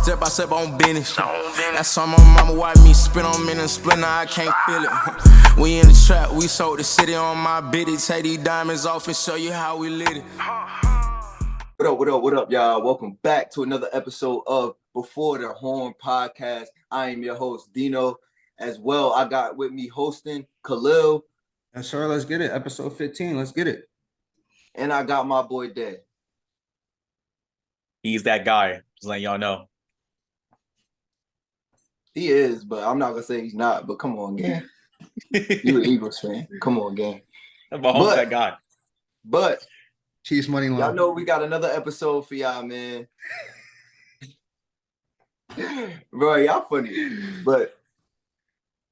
step by step on business. That's on my mama, watch me spin on me and splinter, I can't feel it. We in the trap, we sold the city on my biddy. Take these diamonds off and show you how we lit it. What up, y'all? Welcome back to another episode of Before the Horn podcast. I am your host, Dino. As well, I got with me hosting Khalil. Yes, sir. Let's get it. Episode 15. Let's get it. And I got my boy, Dad. He's that guy. Just letting y'all know. He is, but I'm not going to say he's not. But come on, gang. You an Eagles fan. Come on, gang. Mahomes that guy. But Chiefs money line. Y'all know we got another episode for y'all, man. Bro, y'all funny. But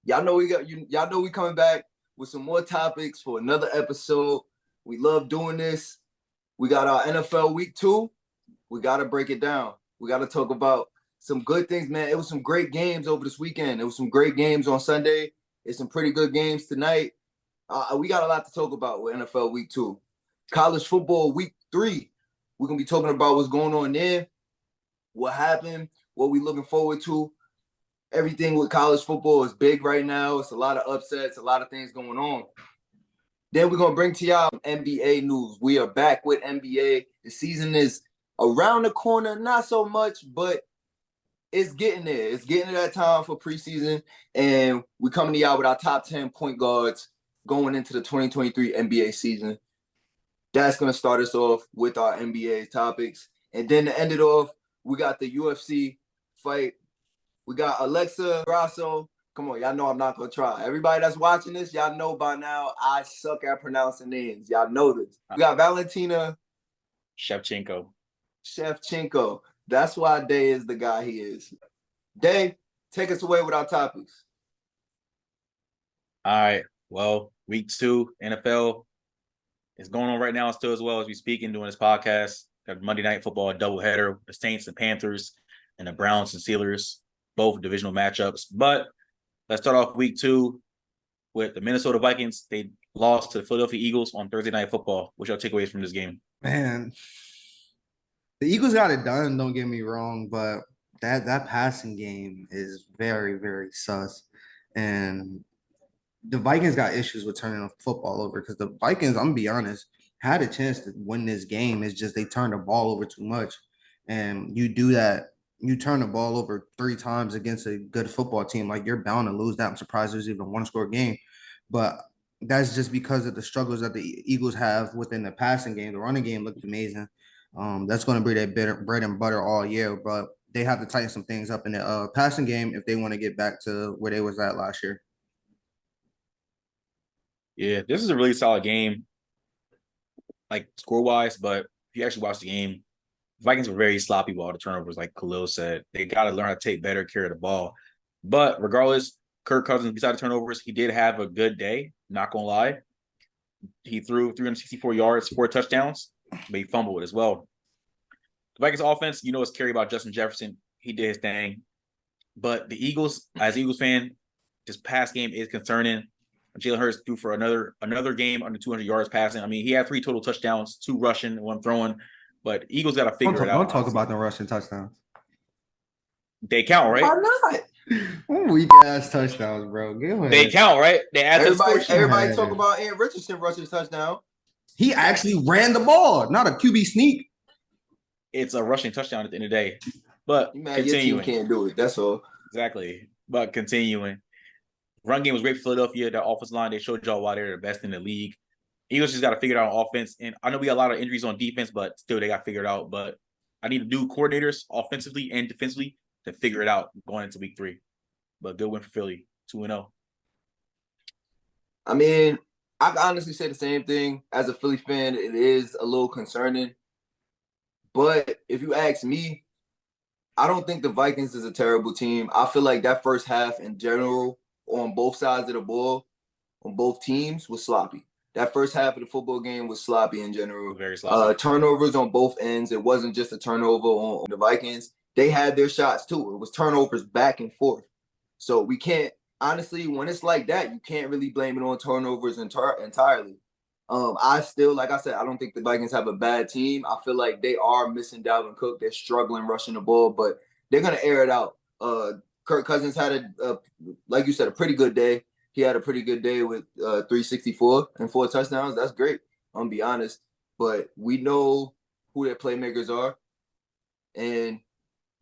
y'all know we coming back with some more topics for another episode. We love doing this. We got our NFL week 2. We got to break it down. We got to talk about some good things, man. It was some great games over this weekend. It was some great games on Sunday. It's some pretty good games tonight. We got a lot to talk about with NFL week 2. College football week 3. We're going to be talking about what's going on there, what happened, what we looking forward to. Everything with college football is big right now. It's a lot of upsets, a lot of things going on. Then we're going to bring to y'all NBA news. We are back with NBA. The season is around the corner, not so much, but it's getting there. It's getting to that time for preseason, and we're coming to y'all with our top 10 point guards going into the 2023 NBA season. That's going to start us off with our NBA topics. And then to end it off, we got the UFC fight. We got Alexa Grasso. Come on, y'all know I'm not going to try. Everybody that's watching this, y'all know by now I suck at pronouncing names. Y'all know this. We got Valentina Shevchenko. That's why Day is the guy he is. Day, take us away with our topics. All right. Well, week 2, NFL is going on right now still as well as we speak and doing this podcast. Got Monday Night Football, a doubleheader, the Saints and Panthers, and the Browns and Steelers, both divisional matchups. But let's start off week 2 with the Minnesota Vikings. They lost to the Philadelphia Eagles on Thursday Night Football. What's your takeaways from this game? Man, the Eagles got it done, don't get me wrong, but that passing game is very, very sus. And the Vikings got issues with turning the football over because the Vikings, I'm going to be honest, had a chance to win this game. It's just they turned the ball over too much. And you do that, you turn the ball over 3 times against a good football team, like you're bound to lose that. I'm surprised there's even a 1-score game. But that's just because of the struggles that the Eagles have within the passing game. The running game looked amazing. That's going to be their bread and butter all year. But they have to tighten some things up in the passing game if they want to get back to where they was at last year. Yeah, this is a really solid game, like score-wise, but if you actually watch the game, the Vikings were very sloppy with all the turnovers, like Khalil said. They got to learn how to take better care of the ball. But regardless, Kirk Cousins, besides the turnovers, he did have a good day, not going to lie. He threw 364 yards, 4 touchdowns, but he fumbled as well. The Vikings offense, it's carried by Justin Jefferson. He did his thing. But the Eagles, as an Eagles fan, this past game is concerning. Jalen Hurts threw for another game under 200 yards passing. I mean, he had 3 total touchdowns, 2 rushing, 1 throwing. But Eagles got to figure it out. Don't talk about the rushing touchdowns. They count, right? Why not? Weak ass touchdowns, bro. Go ahead. They count, right? They add Everybody talk about Aaron Richardson rushing touchdown. He actually ran the ball, not a QB sneak. It's a rushing touchdown at the end of the day. But continuing. Your team can't do it. That's all. Exactly. But continuing. Run game was great for Philadelphia. Their offensive line, they showed y'all why they're the best in the league. Eagles just got to figure it out on offense. And I know we got a lot of injuries on defense, but still they got to figure it out. But I need new coordinators offensively and defensively to figure it out going into week 3. But good win for Philly, 2-0. I mean, I can honestly say the same thing. As a Philly fan, it is a little concerning. But if you ask me, I don't think the Vikings is a terrible team. I feel like that first half in general on both sides of the ball, on both teams, was sloppy. That first half of the football game was sloppy in general. Very sloppy. Turnovers on both ends. It wasn't just a turnover on the Vikings. They had their shots too. It was turnovers back and forth. So we can't, honestly, when it's like that, you can't really blame it on turnovers entirely. I still, like I said, I don't think the Vikings have a bad team. I feel like they are missing Dalvin Cook. They're struggling rushing the ball, but they're gonna air it out. Kirk Cousins had like you said, a pretty good day. He had a pretty good day with 364 and 4 touchdowns. That's great. I'm gonna be honest, but we know who their playmakers are, and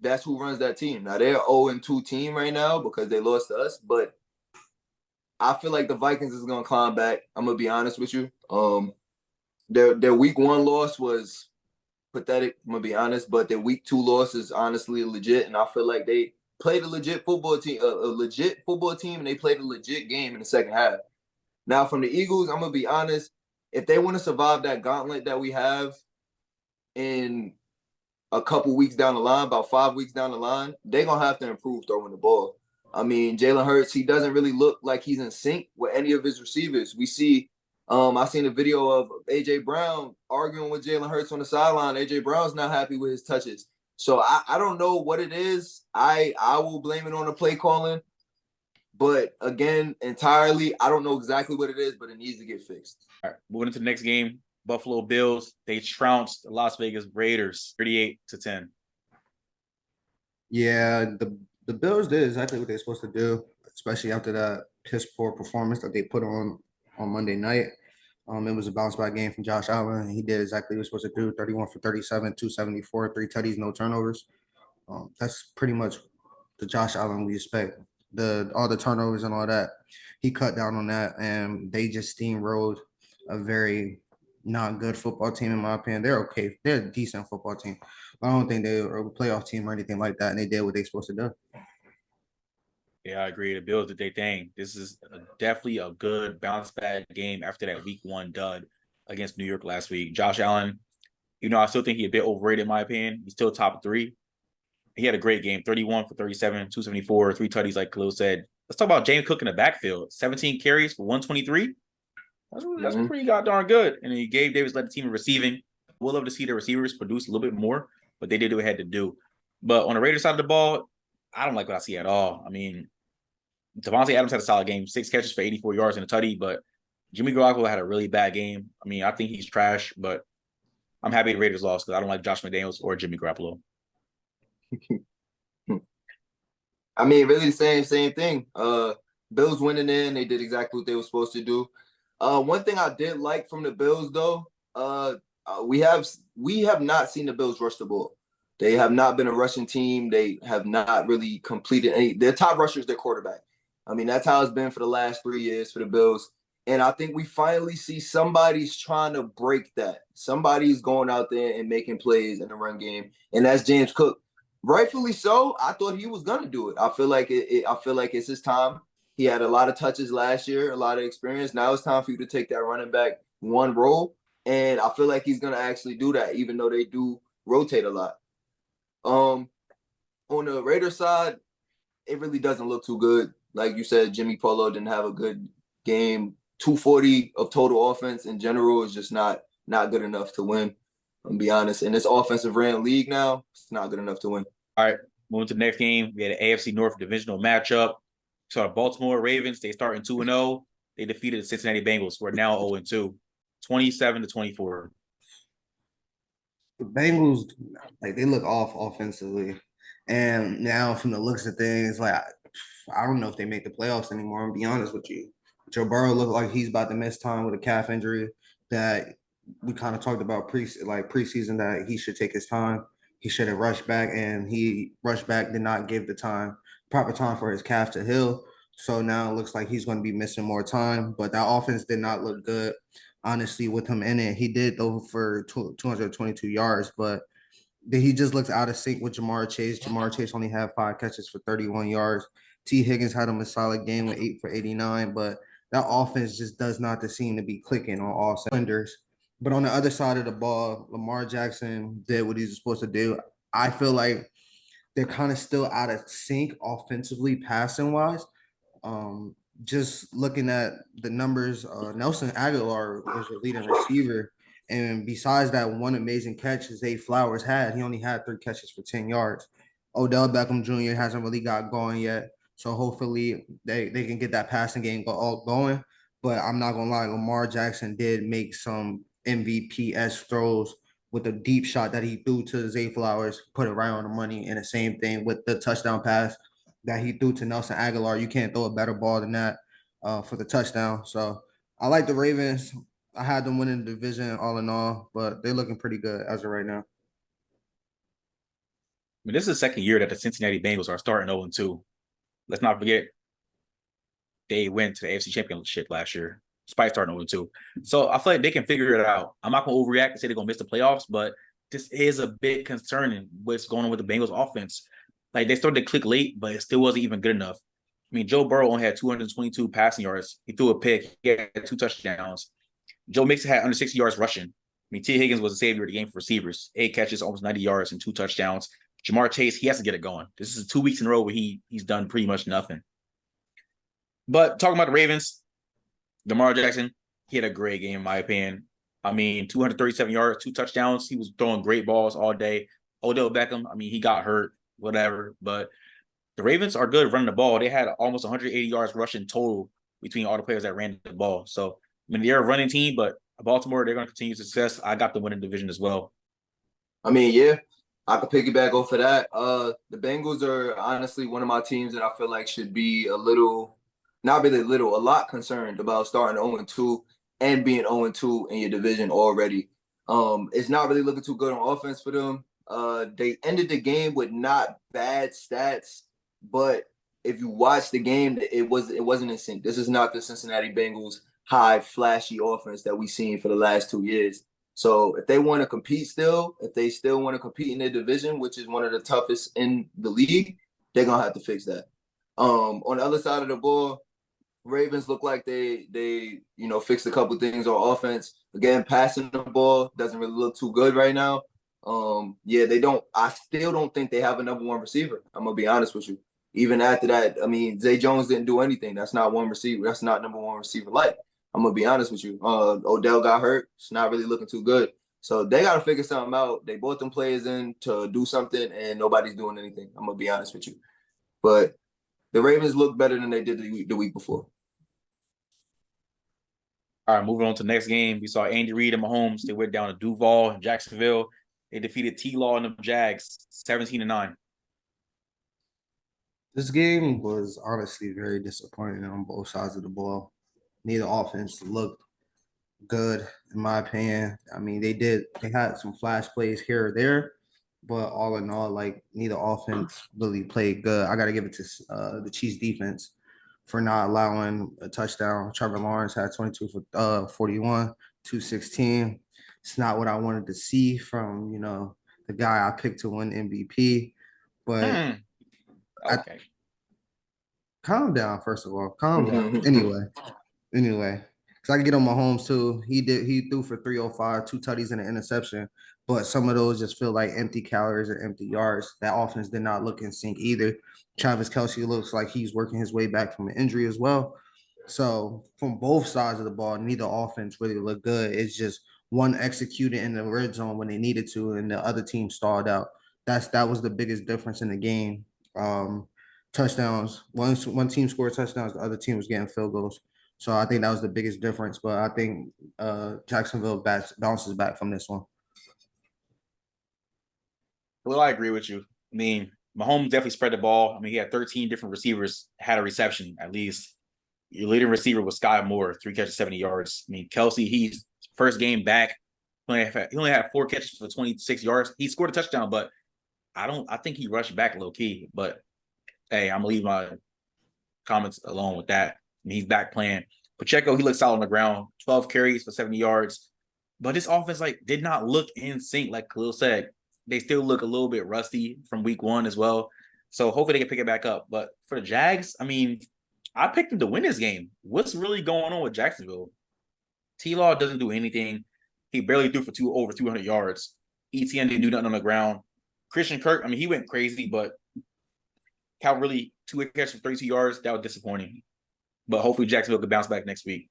that's who runs that team. Now they're 0-2 team right now because they lost to us, but I feel like the Vikings is gonna climb back. I'm gonna be honest with you. Their week 1 loss was pathetic. I'm gonna be honest, but their week 2 loss is honestly legit, and I feel like they played a legit football team, and they played a legit game in the second half. Now, from the Eagles, I'm gonna be honest. If they want to survive that gauntlet that we have in a couple weeks down the line, about 5 weeks down the line, they're gonna have to improve throwing the ball. I mean, Jalen Hurts, he doesn't really look like he's in sync with any of his receivers. We see, I seen a video of AJ Brown arguing with Jalen Hurts on the sideline. AJ Brown's not happy with his touches. So I don't know what it is. I will blame it on the play calling. But again, entirely, I don't know exactly what it is, but it needs to get fixed. All right, moving into the next game, Buffalo Bills, they trounced the Las Vegas Raiders 38-10. Yeah, the Bills did exactly what they're supposed to do, especially after that piss poor performance that they put on Monday night. It was a bounce back game from Josh Allen. He did exactly what he was supposed to do: 31 for 37, 274, 3 tutties, no turnovers. That's pretty much the Josh Allen we expect. All the turnovers and all that, he cut down on that, and they just steamrolled a very not good football team in my opinion. They're okay. They're a decent football team. I don't think they were a playoff team or anything like that, and they did what they're supposed to do. Yeah, I agree. The Bills did their thing. This is definitely a good bounce back game after that week 1 dud against New York last week. Josh Allen, I still think he's a bit overrated in my opinion. He's still top 3. He had a great game, 31 for 37, 274, 3 tutties, like Khalil said. Let's talk about James Cook in the backfield. 17 carries for 123. That's pretty goddamn good. And then Gabe Davis led the team in receiving. We'll love to see the receivers produce a little bit more, but they did what they had to do. But on the Raiders side of the ball, I don't like what I see at all. I mean, Devontae Adams had a solid game, 6 catches for 84 yards and a tutty, but Jimmy Garoppolo had a really bad game. I mean, I think he's trash, but I'm happy the Raiders lost because I don't like Josh McDaniels or Jimmy Garoppolo. I mean, really the same thing. Bills winning in, they did exactly what they were supposed to do. One thing I did like from the Bills, though, we have not seen the Bills rush the ball. They have not been a rushing team. They have not really completed any. Their top rusher is their quarterback. I mean, that's how it's been for the last 3 years for the Bills. And I think we finally see somebody's trying to break that. Somebody's going out there and making plays in the run game, and that's James Cook. Rightfully so. I thought he was gonna do it. I feel like it's his time. He had a lot of touches last year, a lot of experience. Now it's time for you to take that running back 1 role, and I feel like he's gonna actually do that, even though they do rotate a lot. On the Raiders side, it really doesn't look too good. Like you said, Jimmy Polo didn't have a good game. 240 of total offense in general is just not good enough to win. I'm be honest. In this offensive ran league now, it's not good enough to win. All right, moving to the next game, we had an AFC North divisional matchup. So the Baltimore Ravens, they starting 2-0. They defeated the Cincinnati Bengals, who are now 0-2, 27-24. The Bengals, like they look off offensively, and now from the looks of things, like I don't know if they make the playoffs anymore. I'm be honest with you. Joe Burrow looked like he's about to miss time with a calf injury that we kind of talked about preseason that he should take his time. He should have rushed back, and he rushed back, did not give the proper time for his calf to heal. So now it looks like he's going to be missing more time. But that offense did not look good, honestly, with him in it. He did throw for 222 yards, but he just looks out of sync with Jamar Chase. Jamar Chase only had 5 catches for 31 yards. T. Higgins had him a solid game with 8 for 89, but that offense just does not seem to be clicking on all cylinders. But on the other side of the ball, Lamar Jackson did what he's supposed to do. I feel like they're kind of still out of sync offensively, passing wise. Just looking at the numbers, Nelson Aguilar was the leading receiver. And besides that one amazing catch Zay Flowers had, he only had 3 catches for 10 yards. Odell Beckham Jr. hasn't really got going yet. So hopefully they can get that passing game going. But I'm not going to lie, Lamar Jackson did make some MVP-esque throws with the deep shot that he threw to Zay Flowers, put it right on the money. And the same thing with the touchdown pass that he threw to Nelson Aguilar. You can't throw a better ball than that for the touchdown. So I like the Ravens. I had them winning the division all in all, but they're looking pretty good as of right now. I mean, this is the second year that the Cincinnati Bengals are starting 0-2. Let's not forget they went to the AFC Championship last year, despite starting 0-2. So I feel like they can figure it out. I'm not going to overreact and say they're going to miss the playoffs, but this is a bit concerning what's going on with the Bengals offense. Like, they started to click late, but it still wasn't even good enough. I mean, Joe Burrow only had 222 passing yards. He threw a pick. He had 2 touchdowns. Joe Mixon had under 60 yards rushing. I mean, T. Higgins was the savior of the game for receivers. 8 catches, almost 90 yards, and 2 touchdowns. Jamar Chase, he has to get it going. This is 2 weeks in a row where he's done pretty much nothing. But talking about the Ravens, Lamar Jackson, he had a great game, in my opinion. I mean, 237 yards, 2 touchdowns. He was throwing great balls all day. Odell Beckham, I mean, he got hurt, whatever. But the Ravens are good running the ball. They had almost 180 yards rushing total between all the players that ran the ball. So, I mean, they're a running team, but Baltimore, they're going to continue success. I got them winning the division as well. I mean, yeah, I could piggyback off of that. The Bengals are honestly one of my teams that I feel like should be a lot concerned about starting 0-2 and being 0-2 in your division already. It's not really looking too good on offense for them. They ended the game with not bad stats, but if you watch the game, it wasn't in sync. This is not the Cincinnati Bengals high flashy offense that we've seen for the last 2 years. So if they want to compete still, if they still want to compete in their division, which is one of the toughest in the league, they're gonna have to fix that. On the other side of the ball, Ravens look like they fixed a couple things on offense. Again, passing the ball doesn't really look too good right now. They don't. I still don't think they have a number 1 receiver. I'm gonna be honest with you. Even after that, I mean, Zay Jones didn't do anything. That's not one receiver. That's not number 1 receiver like. I'm gonna be honest with you. Odell got hurt. It's not really looking too good. So they got to figure something out. They brought them players in to do something, and nobody's doing anything. I'm gonna be honest with you. But the Ravens look better than they did the week before. All right, moving on to the next game. We saw Andy Reid and Mahomes. They went down to Duval and Jacksonville. They defeated T-Law and the Jags 17-9. This game was honestly very disappointing on both sides of the ball. Neither offense looked good, in my opinion. I mean, they had some flash plays here or there, but all in all, like, neither offense really played good. I got to give it to the Chiefs defense for not allowing a touchdown. Trevor Lawrence had 22 for 41, 216. It's not what I wanted to see from, the guy I picked to win MVP. But Okay. calm down, first of all. Calm down. Anyway, because I can get on Mahomes too. He threw for 305, 2 tutties and an interception. But some of those just feel like empty calories or empty yards. That offense did not look in sync either. Travis Kelce looks like he's working his way back from an injury as well. So from both sides of the ball, neither offense really looked good. It's just one executed in the red zone when they needed to, and the other team stalled out. That was the biggest difference in the game. Touchdowns. One team scored touchdowns, the other team was getting field goals. So I think that was the biggest difference. But I think Jacksonville bounces back from this one. Well, I agree with you. I mean, Mahomes definitely spread the ball. I mean, he had 13 different receivers, had a reception at least. Your leading receiver was Sky Moore, 3 catches, 70 yards. I mean, Kelce, he's first game back. He only had 4 catches for 26 yards. He scored a touchdown, but I think he rushed back low key. But hey, I'm gonna leave my comments alone with that. I mean, he's back playing. Pacheco, he looked solid on the ground, 12 carries for 70 yards. But this offense did not look in sync, like Khalil said. They still look a little bit rusty from week 1 as well. So hopefully they can pick it back up. But for the Jags, I mean, I picked them to win this game. What's really going on with Jacksonville? T-Law doesn't do anything. He barely threw for over 200 yards. ETN didn't do nothing on the ground. Christian Kirk, I mean, he went crazy, but Cal really 2 catches for 32 yards. That was disappointing. But hopefully Jacksonville could bounce back next week.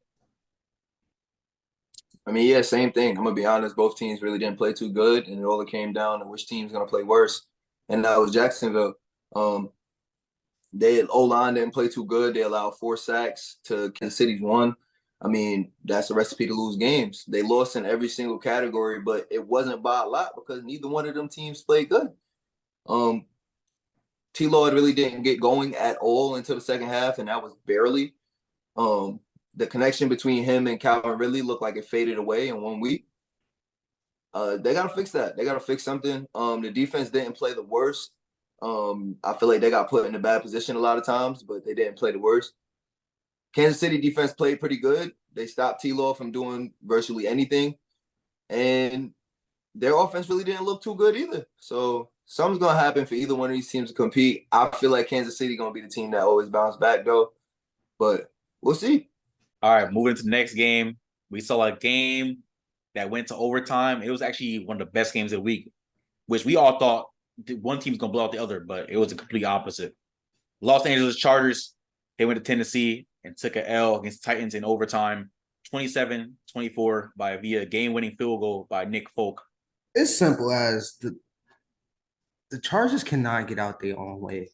I mean, yeah, same thing. I'm going to be honest. Both teams really didn't play too good, and it all came down to which team's going to play worse. And that was Jacksonville. O-line didn't play too good. They allowed 4 sacks to Kansas City's 1. I mean, that's a recipe to lose games. They lost in every single category, but it wasn't by a lot because neither one of them teams played good. T-Lord really didn't get going at all until the second half, and that was barely. The connection between him and Calvin Ridley looked like it faded away in 1 week. They got to fix that. They got to fix something. The defense didn't play the worst. I feel like they got put in a bad position a lot of times, but they didn't play the worst. Kansas City defense played pretty good. They stopped T-Law from doing virtually anything. And their offense really didn't look too good either. So something's going to happen for either one of these teams to compete. I feel like Kansas City going to be the team that always bounce back, though. But we'll see. All right, moving to the next game. We saw a game that went to overtime. It was actually one of the best games of the week, which we all thought one team's going to blow out the other, but it was the complete opposite. Los Angeles Chargers, they went to Tennessee and took an L against the Titans in overtime, 27-24 via game-winning field goal by Nick Folk. It's simple as the Chargers cannot get out their own way.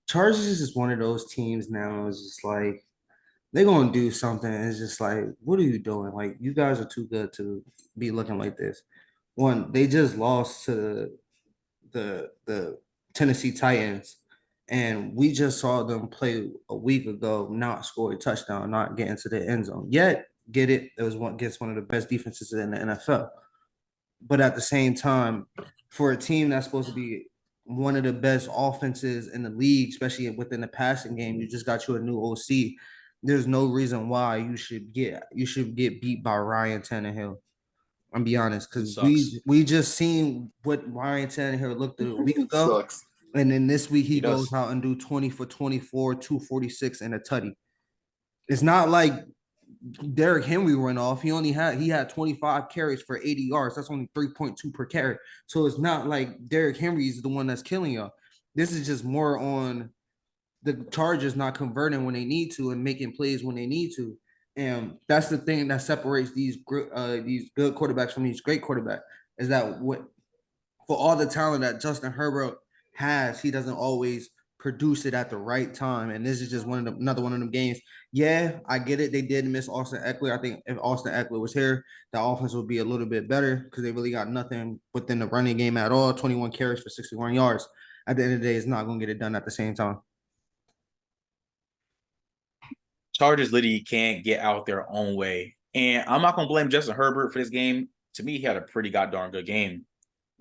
Chargers is just one of those teams now. It's just like they're gonna do something. It's just like, what are you doing? Like, you guys are too good to be looking like this. One, they just lost to the Tennessee Titans, and we just saw them play a week ago, not score a touchdown, not get into the end zone. Yet, get it, it was against one of the best defenses in the NFL. But at the same time, for a team that's supposed to be one of the best offenses in the league, especially within the passing game, you just got you a new OC. There's no reason why you should get beat by Ryan Tannehill. I'm be honest, because we just seen what Ryan Tannehill looked a week ago. Sucks. And then this week he goes out and do 20 for 24, 246 and a tutty. It's not like Derrick Henry went off. He had 25 carries for 80 yards. That's only 3.2 per carry. So it's not like Derrick Henry is the one that's killing y'all. This is just more on the Chargers not converting when they need to and making plays when they need to. And that's the thing that separates these good quarterbacks from these great quarterbacks, is that for all the talent that Justin Herbert has, he doesn't always produce it at the right time. And this is just another one of them games. Yeah, I get it. They did miss Austin Eckler. I think if Austin Eckler was here, the offense would be a little bit better because they really got nothing within the running game at all. 21 carries for 61 yards. At the end of the day, it's not going to get it done at the same time. Chargers literally can't get out their own way. And I'm not going to blame Justin Herbert for this game. To me, he had a pretty goddamn good game.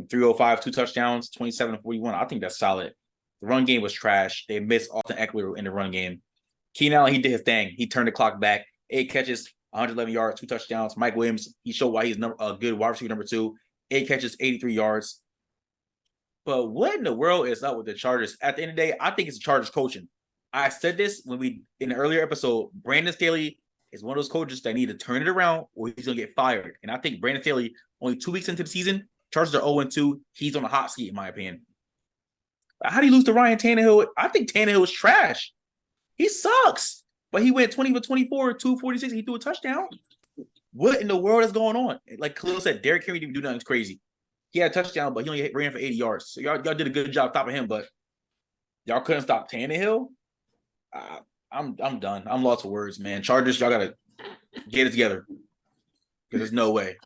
305, 2 touchdowns, 27-41. I think that's solid. The run game was trash. They missed Austin Eckler in the run game. Keenan Allen, he did his thing. He turned the clock back. 8 catches, 111 yards, 2 touchdowns. Mike Williams, he showed why he's a good wide receiver number 2. 8 catches, 83 yards. But what in the world is up with the Chargers? At the end of the day, I think it's the Chargers coaching. I said this in an earlier episode. Brandon Staley is one of those coaches that need to turn it around or he's going to get fired. And I think Brandon Staley, only 2 weeks into the season, Chargers are 0-2. He's on the hot seat, in my opinion. How do you lose to Ryan Tannehill? I think Tannehill is trash. He sucks. But he went 20 for 24, 246. He threw a touchdown. What in the world is going on? Like Khalil said, Derrick Henry didn't do nothing crazy. He had a touchdown, but he only ran for 80 yards. So y'all did a good job stopping him, but y'all couldn't stop Tannehill? I'm done. I'm lost for words, man. Chargers, y'all got to get it together because there's no way.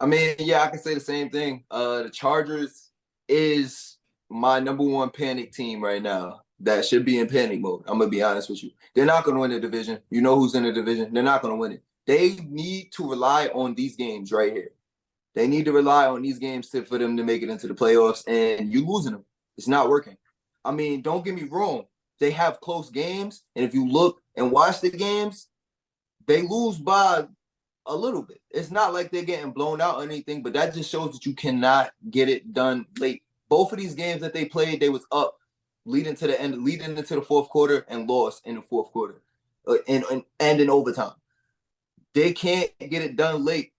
I mean, yeah, I can say the same thing. The Chargers is my number one panic team right now that should be in panic mode. I'm going to be honest with you. They're not going to win the division. You know who's in the division. They're not going to win it. They need to rely on these games right here. They need to rely on these games for them to make it into the playoffs, and you losing them. It's not working. I mean, don't get me wrong. They have close games, and if you look and watch the games, they lose by a little bit. It's not like they're getting blown out or anything, but that just shows that you cannot get it done late. Both of these games that they played, they was up leading into the fourth quarter and lost in the fourth quarter and in overtime. They can't get it done late.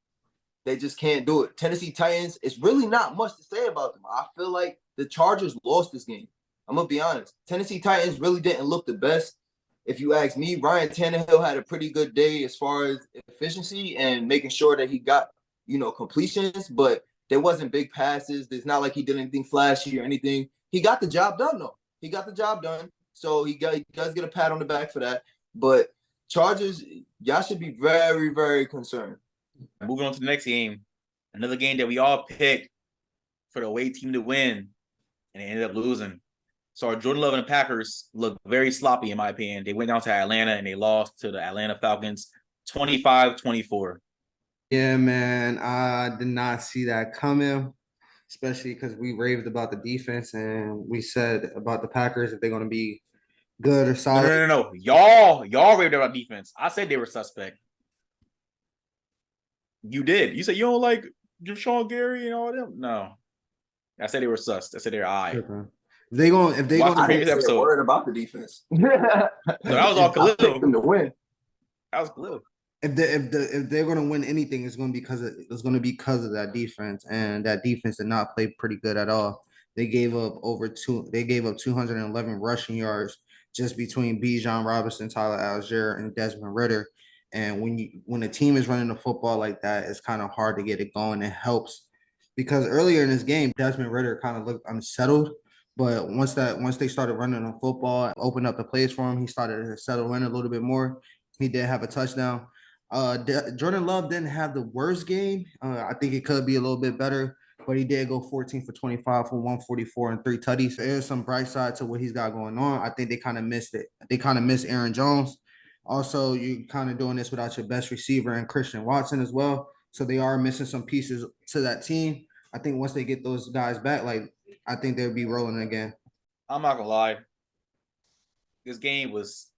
They just can't do it. Tennessee Titans, it's really not much to say about them. I feel like the Chargers lost this game. I'm going to be honest. Tennessee Titans really didn't look the best. If you ask me, Ryan Tannehill had a pretty good day as far as efficiency and making sure that he got, completions, but there wasn't big passes. It's not like he did anything flashy or anything. He got the job done, though. He got the job done. So he does get a pat on the back for that. But Chargers, y'all should be very, very concerned. Moving on to the next game, another game that we all picked for the away team to win, and they ended up losing. So our Jordan Love and the Packers looked very sloppy, in my opinion. They went down to Atlanta and they lost to the Atlanta Falcons 25-24. Yeah, man, I did not see that coming, especially because we raved about the defense and we said about the Packers if they're going to be good or No, solid. no, no, no. Y'all raved about defense. I said they were suspect. You did. You said you don't like Sean Gary and all them. No. I said they were sus. I said they were all right. If they going, Watch the I previous didn't say a episode. word about the defense. No, that was all I Khalil. picked them to win. That was Khalil. if they're going to win anything, it's going to be because of that defense, and that defense did not play pretty good at all. They gave up 211 rushing yards just between Bijan Robinson, Tyler Algier, and Desmond Ritter. And when a team is running the football like that, it's kind of hard to get it going. It helps because earlier in this game, Desmond Ritter kind of looked unsettled. But once they started running the football, opened up the plays for him, he started to settle in a little bit more. He did have a touchdown. Jordan Love didn't have the worst game. I think it could be a little bit better, but he did go 14 for 25 for 144 and 3 tutties. There's some bright side to what he's got going on. I think they kind of missed it. They kind of missed Aaron Jones. Also, you kind of doing this without your best receiver and Christian Watson as well. So they are missing some pieces to that team. I think once they get those guys back, I think they'll be rolling again. I'm not gonna lie. This game was.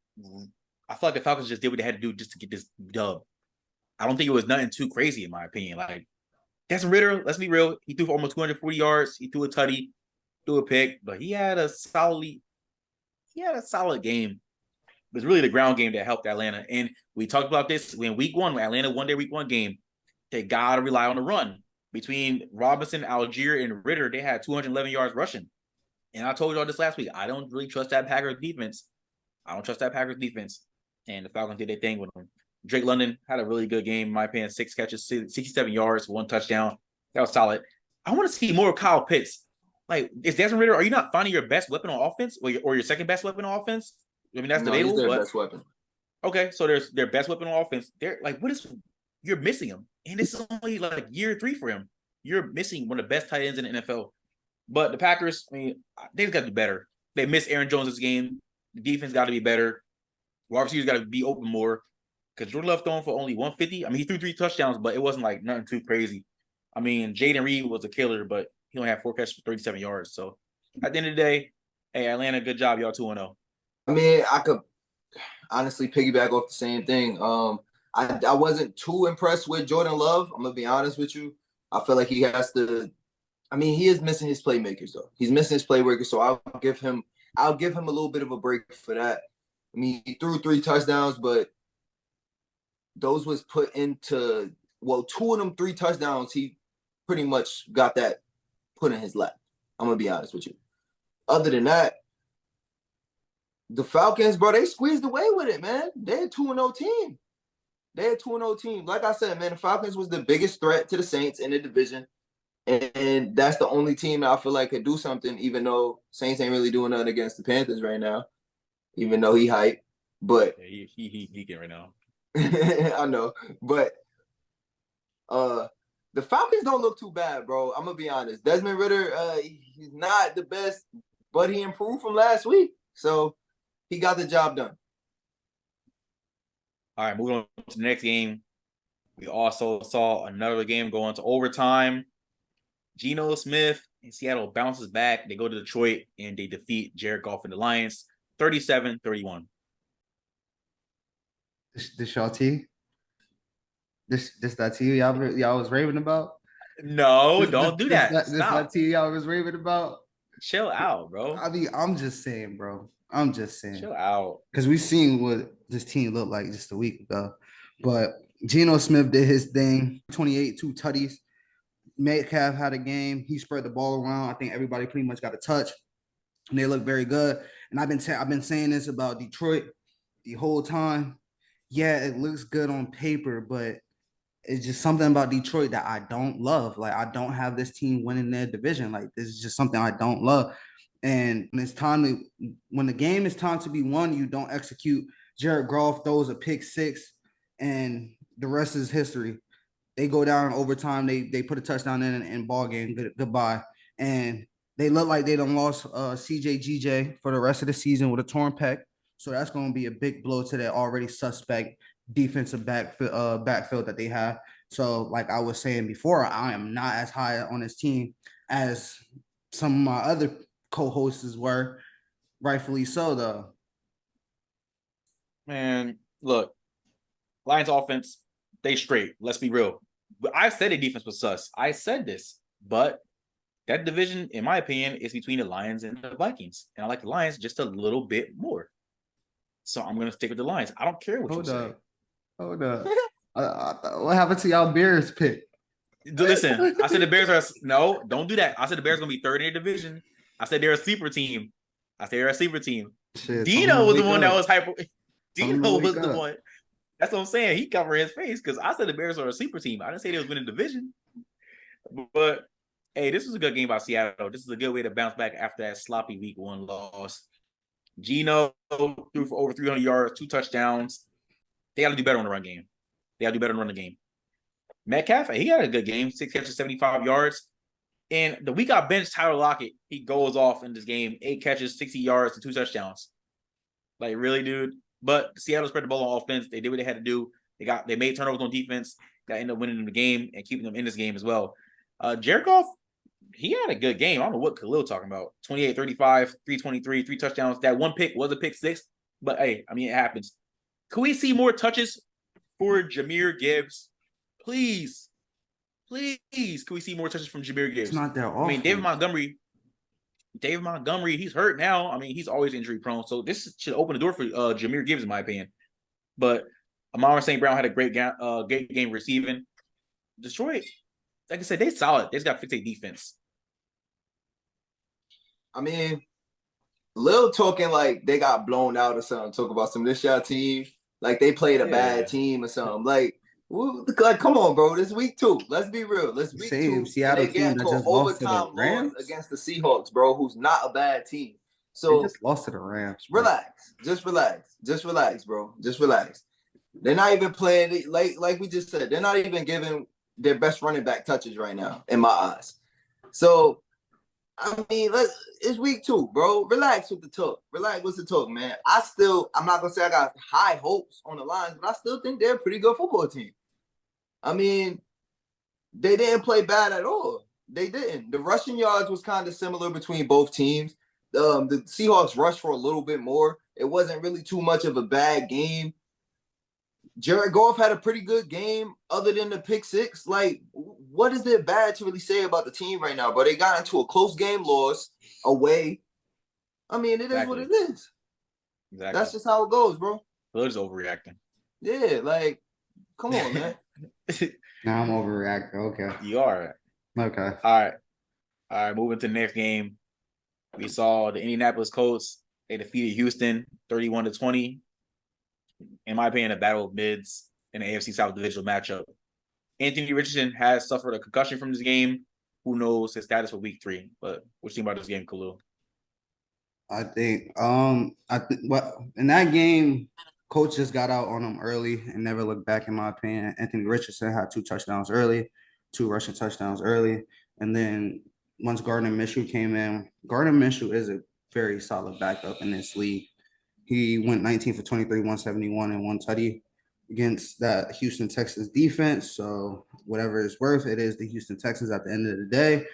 I feel like the Falcons just did what they had to do just to get this dub. I don't think it was nothing too crazy, in my opinion. Like Desmond Ritter, let's be real, he threw for almost 240 yards. He threw a tutty, threw a pick, but he had a solid game. It was really the ground game that helped Atlanta. And we talked about this when week one, when Atlanta won their week one game, they gotta rely on the run. Between Robinson, Algier, and Ritter, they had 211 yards rushing. And I told y'all this last week. I don't really trust that Packers defense. And the Falcons did their thing with them. Drake London had a really good game, in my opinion. 6 catches, 67 yards, 1 touchdown. That was solid. I want to see more of Kyle Pitts. Like, is Desmond Ritter, are you not finding your best weapon on offense or your second best weapon on offense? I mean, that's debatable. He's their best weapon. Okay, so there's their best weapon on offense. They're like, you're missing him. And this is only like year 3 for him. You're missing one of the best tight ends in the NFL. But the Packers, I mean, they've got to do better. They missed Aaron Jones this game. The defense got to be better. Wide receivers got to be open more. Because Jordan Love throwing for only 150. I mean, he threw 3 touchdowns, but it wasn't like nothing too crazy. I mean, Jaden Reed was a killer, but he only had 4 catches for 37 yards. So at the end of the day, hey, Atlanta, good job. Y'all 2-0. I mean, I could honestly piggyback off the same thing. I wasn't too impressed with Jordan Love. I'm going to be honest with you. I feel like he has to. I mean, he is missing his playmakers, though. He's missing his playmakers, so I'll give him a little bit of a break for that. I mean, he threw 3 touchdowns, but those was put into 2 of them 3 touchdowns. He pretty much got that put in his lap. I'm gonna be honest with you. Other than that, the Falcons, bro, they squeezed away with it, man. They're a 2-0 team. Like I said, man, the Falcons was the biggest threat to the Saints in the division. And that's the only team that I feel like could do something, even though Saints ain't really doing nothing against the Panthers right now, even though he hype. But yeah, he can right now. I know. But the Falcons don't look too bad, bro. I'm gonna be honest. Desmond Ritter, he's not the best, but he improved from last week. So he got the job done. All right, moving on to the next game. We also saw another game go into overtime. Geno Smith in Seattle bounces back. They go to Detroit and they defeat Jared Goff and the Lions 37-31. This y'all tea? This that tea y'all was raving about? No, don't do that. This that tea y'all was raving about? Chill out, bro. I mean, I'm just saying, bro. I'm just saying. Chill out. Because we've seen what this team looked like just a week ago. But Geno Smith did his thing. 28, 2 tutties. Metcalf had a game. He spread the ball around. I think everybody pretty much got a touch. And they look very good. And I've been saying this about Detroit the whole time. Yeah, it looks good on paper, but it's just something about Detroit that I don't love. Like, I don't have this team winning their division. Like, this is just something I don't love. And when the game is time to be won, you don't execute. Jared Goff throws a pick six, and the rest is history. They go down in overtime. They put a touchdown in ball game. Goodbye. And they look like they done lost CJ for the rest of the season with a torn pec. So that's going to be a big blow to that already suspect defensive backfield that they have. So, like I was saying before, I am not as high on this team as some of my other co-hosts were, rightfully so, though. Man, look, Lions offense, they straight. Let's be real. But I said the defense was sus. I said this, but that division, in my opinion, is between the Lions and the Vikings. And I like the Lions just a little bit more. So I'm going to stick with the Lions. I don't care what you say. Hold up. What happened to y'all Bears pick? Listen, I said the Bears are no, don't do that. I said the Bears are gonna be third in the division. I said they're a sleeper team. Shit, Dino was the one that up. was hyper. Dino was the up. one. That's what I'm saying. He covered his face because I said the Bears are a sleeper team. I didn't say they was winning the division. But hey, this was a good game by Seattle. This is a good way to bounce back after that sloppy week 1 loss. Gino threw for over 300 yards, 2 touchdowns. They got to do better on the run game. They got to do better on the run game. Metcalf, he had a good game, 6 catches, 75 yards. And the week I benched Tyler Lockett, he goes off in this game, 8 catches, 60 yards, and 2 touchdowns. Like, really, dude? But Seattle spread the ball on offense. They did what they had to do. They made turnovers on defense. That ended up winning the game and keeping them in this game as well. Jared Goff, he had a good game. I don't know what Khalil talking about. 28, 35, 323, 3 touchdowns. That one pick was a pick 6. But, hey, I mean, it happens. Could we see more touches for Jahmyr Gibbs? Please, can we see more touches from Jahmyr Gibbs? It's not that awful. I mean, David Montgomery, he's hurt now. I mean, he's always injury prone. So this should open the door for Jahmyr Gibbs, in my opinion. But Amon St. Brown had a great game receiving. Detroit, like I said, they solid. They just got to fix their defense. I mean, Lil talking like they got blown out or something. Talk about some of this y'all team. Like they played a bad team or something. Like, come on, bro. This week 2. Let's be real. Let's week 2. Seattle and they get to overtime loss against the Seahawks, bro, who's not a bad team. So they just lost to the Rams. Bro. Relax. Just relax, bro. Just relax. They're not even playing like we just said. They're not even giving their best running back touches right now, in my eyes. So, I mean, it's week 2, bro. Relax with the talk. Relax with the talk, man. I'm not gonna say I got high hopes on the Lions, but I still think they're a pretty good football team. I mean, they didn't play bad at all. They didn't. The rushing yards was kind of similar between both teams. The Seahawks rushed for a little bit more. It wasn't really too much of a bad game. Jared Goff had a pretty good game other than the pick 6. Like, what is there bad to really say about the team right now? But they got into a close game loss away. I mean, it is what it is. Exactly. That's just how it goes, bro. They're just overreacting. Yeah, like, come on, man. Now I'm overreacting. Okay. You are. Okay. All right, moving to the next game. We saw the Indianapolis Colts. They defeated Houston 31-20. In my opinion, a battle of mids in the AFC South divisional matchup. Anthony Richardson has suffered a concussion from this game. Who knows his status for week 3? But what you think about this game, Khalil? I think in that game, coach just got out on him early and never looked back, in my opinion. Anthony Richardson had 2 touchdowns early, 2 rushing touchdowns early. And then once Gardner Minshew came in, Gardner Minshew is a very solid backup in this league. He went 19 for 23, 171, and 1 tutty against that Houston Texans defense. So whatever it's worth, it is the Houston Texans at the end of the day.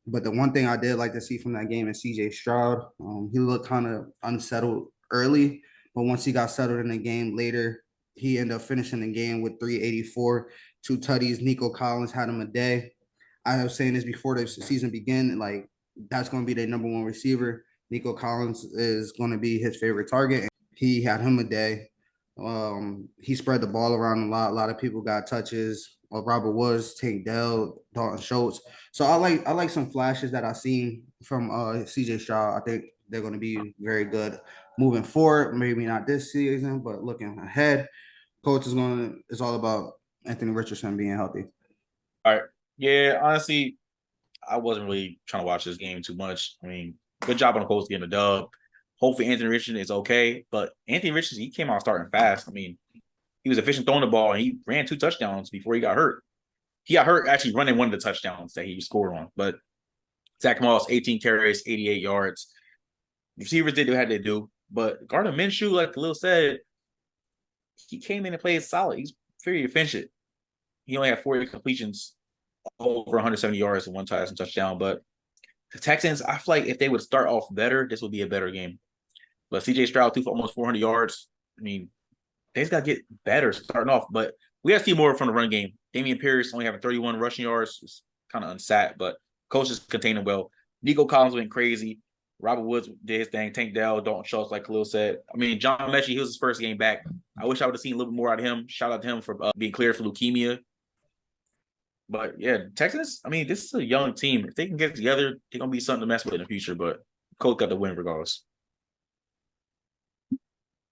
But the one thing I did like to see from that game is C.J. Stroud. He looked kind of unsettled early, but once he got settled in the game later, he ended up finishing the game with 384, 2 tutties. Nico Collins had him a day. I was saying this before the season began, like that's going to be their number 1 receiver. Nico Collins is going to be his favorite target. He had him a day. He spread the ball around a lot. A lot of people got touches. Robert Woods, Tank Dell, Dalton Schultz. So I like some flashes that I've seen from CJ Stroud. I think they're going to be very good moving forward. Maybe not this season, but looking ahead, coach is all about Anthony Richardson being healthy. All right. Yeah, honestly, I wasn't really trying to watch this game too much. I mean, good job on the Colts getting a dub. Hopefully Anthony Richardson is okay. But Anthony Richardson, he came out starting fast. I mean, he was efficient throwing the ball, and he ran 2 touchdowns before he got hurt. He got hurt actually running one of the touchdowns that he scored on. But Zach Moss, 18 carries, 88 yards. Receivers did what they had to do. But Gardner Minshew, like Khalil said, he came in and played solid. He's very efficient. He only had 40 completions, over 170 yards and 1 touchdown. But the Texans, I feel like if they would start off better, this would be a better game. But CJ Stroud threw for almost 400 yards. I mean, they just got to get better starting off. But we got to see more from the run game. Damian Pierce only having 31 rushing yards. It's kind of unsat, but coaches contained him well. Nico Collins went crazy. Robert Woods did his thing. Tank Dell, Dalton Schultz, like Khalil said. I mean, John Mechie, he was his first game back. I wish I would have seen a little bit more out of him. Shout out to him for being cleared for leukemia. But yeah, Texans, I mean, this is a young team. If they can get it together, they're going to be something to mess with in the future. But Coach got the win regardless.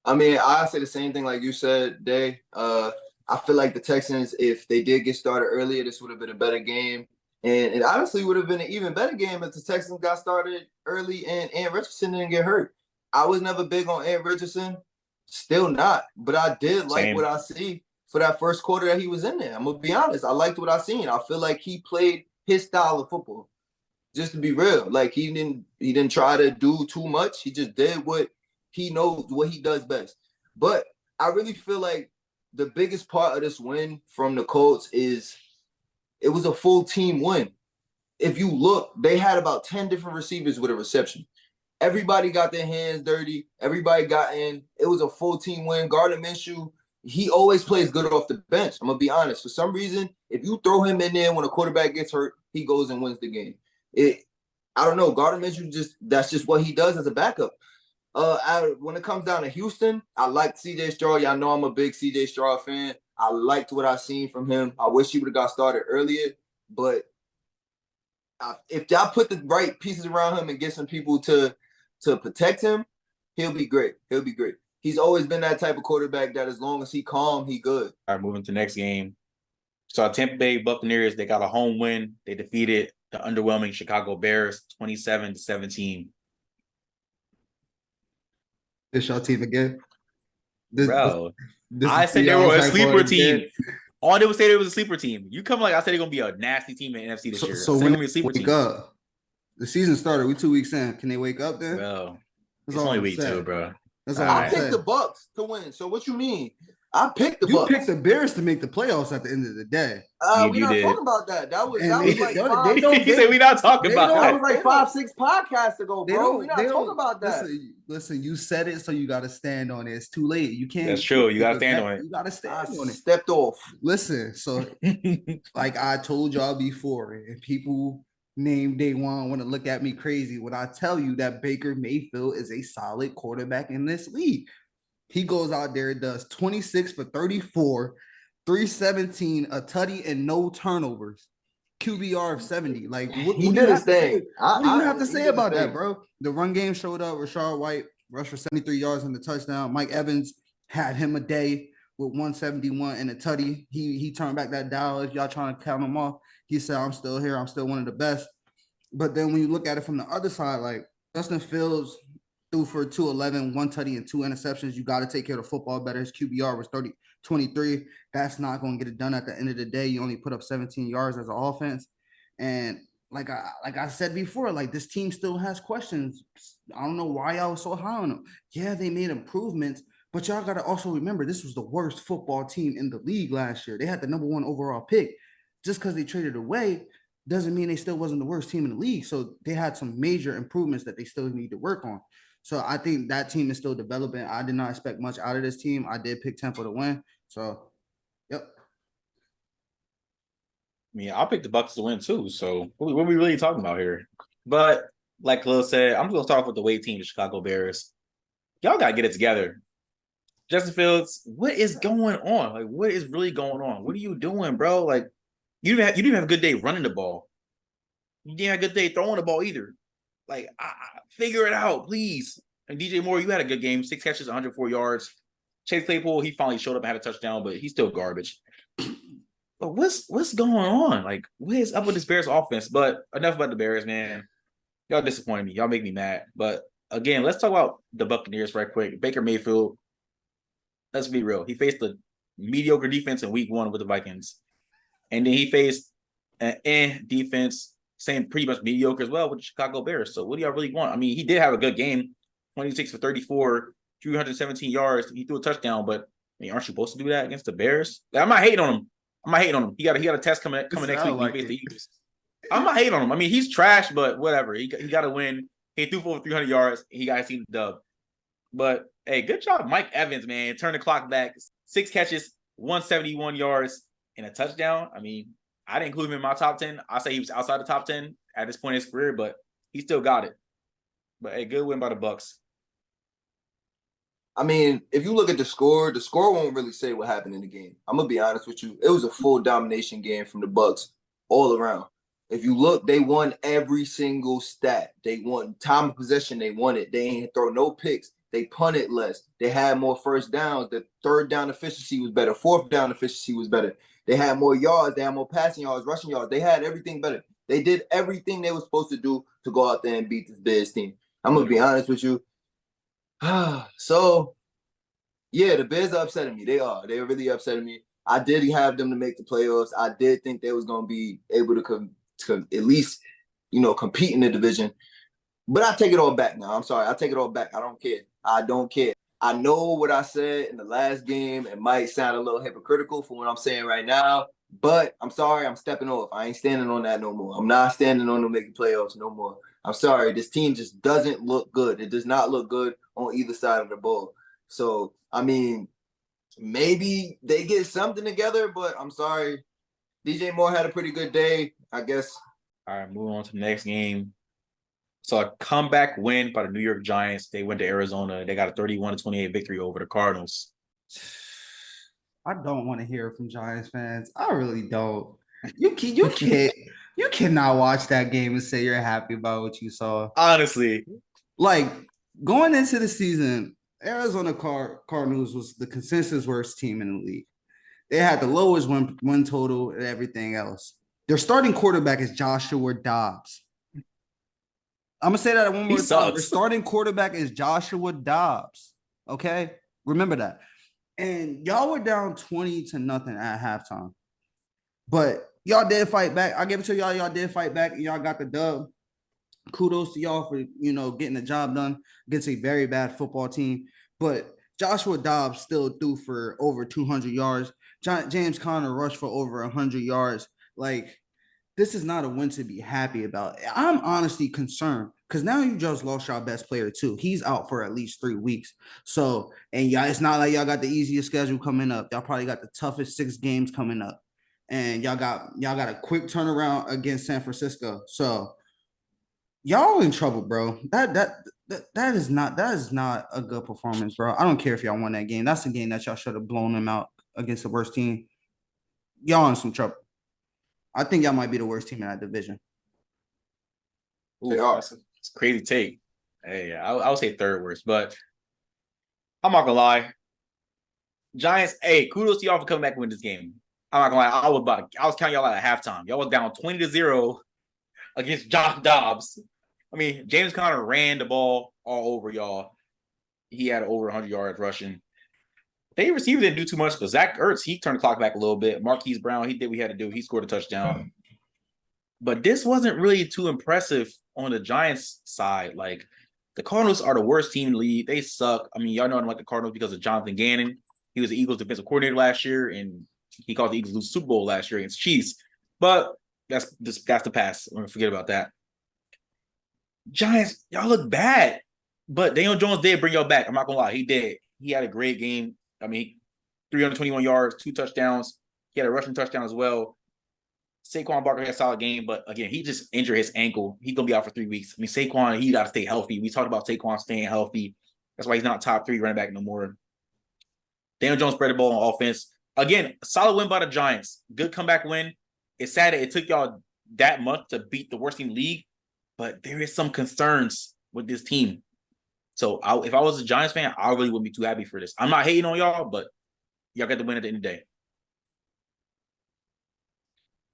I mean, I say the same thing like you said, Day. I feel like the Texans, if they did get started earlier, this would have been a better game. And it honestly would have been an even better game if the Texans got started early and Ant Richardson didn't get hurt. I was never big on Ant Richardson. Still not. But I did like what I see for that first quarter that he was in there. I'm going to be honest. I liked what I seen. I feel like he played his style of football. Just to be real. Like he didn't try to do too much. He just did what he knows, what he does best. But I really feel like the biggest part of this win from the Colts is it was a full team win. If you look, they had about 10 different receivers with a reception. Everybody got their hands dirty. Everybody got in. It was a full team win. Gardner Minshew, he always plays good off the bench. I'm going to be honest. For some reason, if you throw him in there when a quarterback gets hurt, he goes and wins the game. I don't know. Gardner Minshew, that's just what he does as a backup. When it comes down to Houston, I like CJ Stroud. Y'all know I'm a big CJ Stroud fan. I liked what I seen from him. I wish he would have got started earlier, but if y'all put the right pieces around him and get some people to protect him, he'll be great. He'll be great. He's always been that type of quarterback that as long as he calm, he good. All right, moving to the next game. So Tampa Bay Buccaneers, they got a home win. They defeated the underwhelming Chicago Bears 27-17. This y'all team again? Bro, I said they were a sleeper team. All they would say they was a sleeper team. You come like I said they're gonna be a nasty team in NFC this year. So when they wake up, the season started. We 2 weeks in. Can they wake up then? Bro, it's only week 2, bro. That's all I picked the Bucs to win. So what you mean? I picked the Bucs. You picked the Bears to make the playoffs at the end of the day. We're not talking about that. That was like he said we're not talking about that. That was like 5-6 podcasts ago, bro. We're not talking about that. Listen, you said it, so you got to stand on it. It's too late. You can't. That's true. You got to stand on it. You got to stand on it. Stepped off. Listen, so like I told y'all before, if people name day one want to look at me crazy when I tell you that Baker Mayfield is a solid quarterback in this league. He goes out there, does 26 for 34, 317, a tutty, and no turnovers. QBR of 70. Like, what do you have to say? What do you have to say about that, bro? The run game showed up. Rashard White rushed for 73 yards and the touchdown. Mike Evans had him a day with 171 and a tutty. He turned back that dial. If y'all trying to count him off, he said, I'm still here. I'm still one of the best. But then when you look at it from the other side, like Justin Fields threw for 211, 1 tutty, and 2 interceptions. You got to take care of the football better. His QBR was 23. That's not going to get it done at the end of the day. You only put up 17 yards as an offense. And like I said before, like this team still has questions. I don't know why y'all was so high on them. Yeah, they made improvements, but y'all got to also remember this was the worst football team in the league last year. They had the number 1 overall pick. Just because they traded away doesn't mean they still wasn't the worst team in the league. So they had some major improvements that they still need to work on. So I think that team is still developing. I did not expect much out of this team. I did pick Tampa to win. So, yep. I mean, I'll pick the Bucs to win too. So what are we really talking about here? But like Khalil said, I'm going to start off with the away team, the Chicago Bears. Y'all got to get it together. Justin Fields, what is going on? Like, what is really going on? What are you doing, bro? Like, you didn't have a good day running the ball. You didn't have a good day throwing the ball either. Like, figure it out, please. And DJ Moore, you had a good game. 6 catches, 104 yards. Chase Claypool, he finally showed up and had a touchdown, but he's still garbage. But what's going on? Like, what is up with this Bears offense? But enough about the Bears, man. Y'all disappointed me. Y'all make me mad. But again, let's talk about the Buccaneers right quick. Baker Mayfield, let's be real. He faced a mediocre defense in week 1 with the Vikings. And then he faced an defense, same pretty much mediocre as well with the Chicago Bears. So what do y'all really want? I mean, he did have a good game, 26 for 34, 317 yards. He threw a touchdown, but I mean, aren't you supposed to do that against the Bears? Like, I'm not hating on him. He got a test coming next week. Like he faced the Eagles. I'm not hating on him. I mean, he's trash, but whatever. He got to win. He threw for over 300 yards. He got to see the dub. But hey, good job, Mike Evans, man. Turn the clock back. 6 catches, 171 yards, and a touchdown. I mean, I didn't include him in my top 10. I say he was outside the top 10 at this point in his career, but he still got it. But hey, good win by the Bucks. I mean, if you look at the score won't really say what happened in the game. I'm gonna be honest with you. It was a full domination game from the Bucks all around. If you look, they won every single stat. They won time of possession. They won it. They ain't throw no picks. They punted less. They had more first downs. The third down efficiency was better. Fourth down efficiency was better. They had more yards. They had more passing yards, rushing yards. They had everything better. They did everything they were supposed to do to go out there and beat this Bears team. I'm going to be honest with you. So, yeah, the Bears are upsetting me. They are. They're really upsetting me. I did have them to make the playoffs. I did think they was going to be able to at least, compete in the division. But I take it all back now. I'm sorry. I take it all back. I don't care. I don't care. I know what I said in the last game. It might sound a little hypocritical for what I'm saying right now, but I'm sorry. I'm stepping off. I ain't standing on that no more. I'm not standing on them making playoffs no more. I'm sorry. This team just doesn't look good. It does not look good on either side of the ball. So, I mean, maybe they get something together, but I'm sorry. DJ Moore had a pretty good day, I guess. All right, moving on to the next game. So a comeback win by the New York Giants. They went to Arizona. They got a 31-28 victory over the Cardinals. I don't want to hear it from Giants fans. I really don't. You cannot watch that game and say you're happy about what you saw. Honestly, like going into the season, Arizona Cardinals was the consensus worst team in the league. They had the lowest win total and everything else. Their starting quarterback is Joshua Dobbs. I'm going to say that one more time. Their starting quarterback is Joshua Dobbs. Okay? Remember that. And y'all were down 20-0 at halftime. But y'all did fight back. I give it to y'all. Y'all did fight back, and y'all got the dub. Kudos to y'all for, getting the job done against a very bad football team. But Joshua Dobbs still threw for over 200 yards. James Conner rushed for over 100 yards. Like, this is not a win to be happy about. I'm honestly concerned because now you just lost your best player too. He's out for at least 3 weeks. So, and y'all, it's not like y'all got the easiest schedule coming up. Y'all probably got the toughest 6 games coming up. And y'all got a quick turnaround against San Francisco. So y'all in trouble, bro. That is not a good performance, bro. I don't care if y'all won that game. That's a game that y'all should have blown them out against the worst team. Y'all in some trouble. I think y'all might be the worst team in that division. Ooh, that's a crazy take. Hey, I would say third worst, but I'm not gonna lie. Giants, hey, kudos to y'all for coming back and win this game. I'm not gonna lie. I was counting y'all out at halftime. Y'all was down 20-0 against Josh Dobbs. I mean, James Conner ran the ball all over y'all. He had over 100 yards rushing. They receiver didn't do too much, but Zach Ertz, he turned the clock back a little bit. Marquise Brown, he did what he had to do. He scored a touchdown. But this wasn't really too impressive on the Giants side. Like, the Cardinals are the worst team in the league. They suck. I mean, y'all know I don't like the Cardinals because of Jonathan Gannon. He was the Eagles defensive coordinator last year, and he caused the Eagles lose Super Bowl last year against Chiefs. But that's the past. We're going to forget about that. Giants, y'all look bad. But Daniel Jones did bring y'all back. I'm not going to lie. He did. He had a great game. I mean, 321 yards, 2 touchdowns. He had a rushing touchdown as well. Saquon Barkley had a solid game, but again, he just injured his ankle. He's going to be out for 3 weeks. I mean, Saquon, he got to stay healthy. We talked about Saquon staying healthy. That's why he's not top 3 running back no more. Daniel Jones spread the ball on offense. Again, solid win by the Giants. Good comeback win. It's sad that it took y'all that much to beat the worst team in the league, but there is some concerns with this team. So if I was a Giants fan, I really wouldn't be too happy for this. I'm not hating on y'all, but y'all got the win at the end of the day.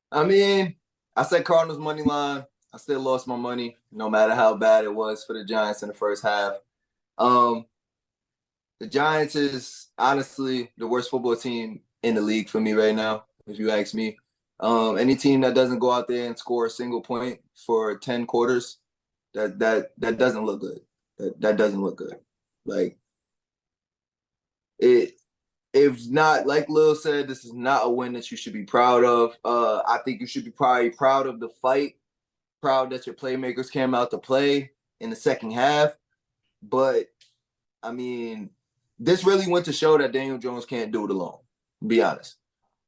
I mean, I said Cardinals money line. I still lost my money, no matter how bad it was for the Giants in the first half. The Giants is honestly the worst football team in the league for me right now, if you ask me. Any team that doesn't go out there and score a single point for 10 quarters, that doesn't look good. That doesn't look good. Like it's not, like Lil said, this is not a win that you should be proud of. I think you should be probably proud of the fight, proud that your playmakers came out to play in the second half. But I mean, this really went to show that Daniel Jones can't do it alone. Be honest.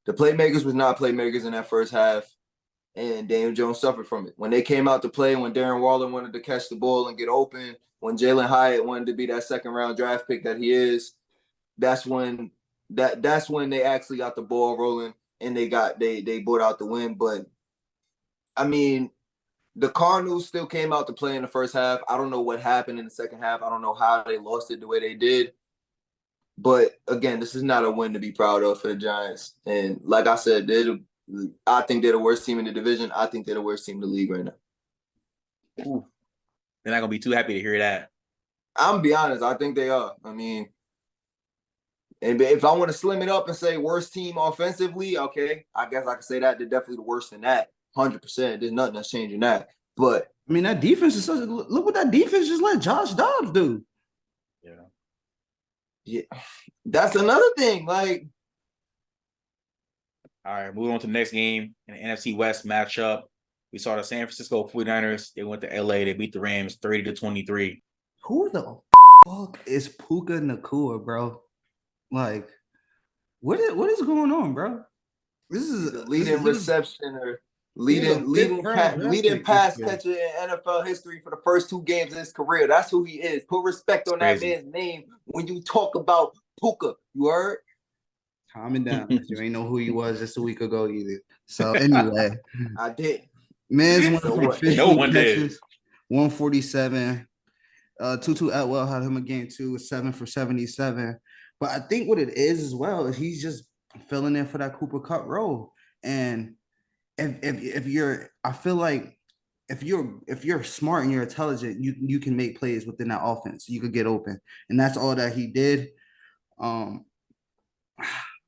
The playmakers was not playmakers in that first half, and Daniel Jones suffered from it. When they came out to play, when Darren Waller wanted to catch the ball and get open, when Jalen Hyatt wanted to be that second-round draft pick that he is, that's when they actually got the ball rolling and they brought out the win. But I mean, the Cardinals still came out to play in the first half. I don't know what happened in the second half. I don't know how they lost it the way they did. But again, this is not a win to be proud of for the Giants. And like I said, I think they're the worst team in the division. I think they're the worst team in the league right now. Ooh. They're not gonna be too happy to hear that. I'm gonna be honest. I think they are. I mean, and if I want to slim it up and say worst team offensively, okay, I guess I can say that they're definitely the worst than that. 100%. There's nothing that's changing that. But I mean, that defense is look what that defense just let Josh Dobbs do. Yeah, that's another thing. Like, all right, moving on to the next game in the NFC West matchup. We saw the San Francisco 49ers. They went to LA. They beat the Rams 30-23. Who the fuck is Puka Nacua, bro? Like, what is going on, bro? This is the leading receptioner, leading pass catcher in NFL history for the first 2 games of his career. That's who he is. Put respect on that man's name when you talk about Puka. You heard? Calm it down. You ain't know who he was just a week ago either. So anyway, I did. Man's went from 15 no one catches, did. 147. Tutu Atwell had him a game too with 7 for 77. But I think what it is as well is he's just filling in for that Cooper Kupp role. And if you're, I feel like if you're smart and you're intelligent, you can make plays within that offense. You could get open, and that's all that he did.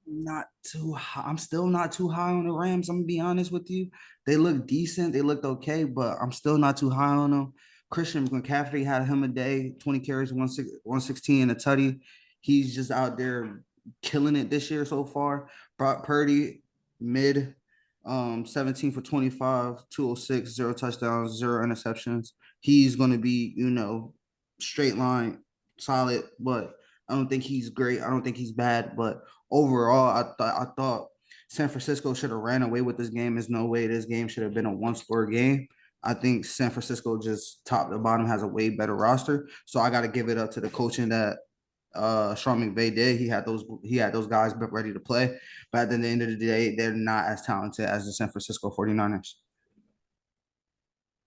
Not too high. I'm still not too high on the Rams. I'm gonna be honest with you. They look decent. They looked okay, but I'm still not too high on them. Christian McCaffrey had him a day, 20 carries, 116 and a tutty. He's just out there killing it this year so far. Brock Purdy, mid, 17 for 25, 206, 0 touchdowns, 0 interceptions. He's going to be, straight line, solid, but I don't think he's great. I don't think he's bad, but overall, I thought San Francisco should have ran away with this game. There's no way this game should have been a one-score game. I think San Francisco just top to bottom has a way better roster. So I got to give it up to the coaching that Sean McVay did. He had those guys ready to play. But at the end of the day, they're not as talented as the San Francisco 49ers.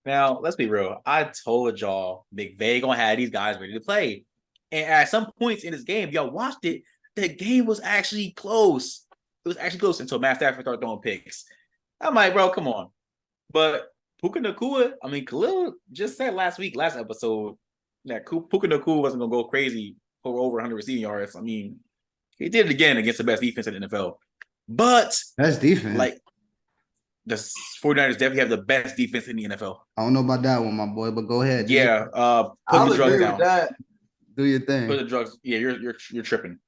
Now, let's be real. I told y'all McVay gonna have these guys ready to play. And at some points in this game, y'all watched it, the game was actually close. It was actually close until Matt Stafford started throwing picks. I'm like, bro, come on. But Puka Nacua, I mean, Khalil just said last episode, that Puka Nacua wasn't going to go crazy for over 100 receiving yards. I mean, he did it again against the best defense in the NFL. But best defense? Like, the 49ers definitely have the best defense in the NFL. I don't know about that one, my boy, but go ahead. Yeah. Put the drugs down. That. Do your thing. Put the drugs. Yeah, you're tripping.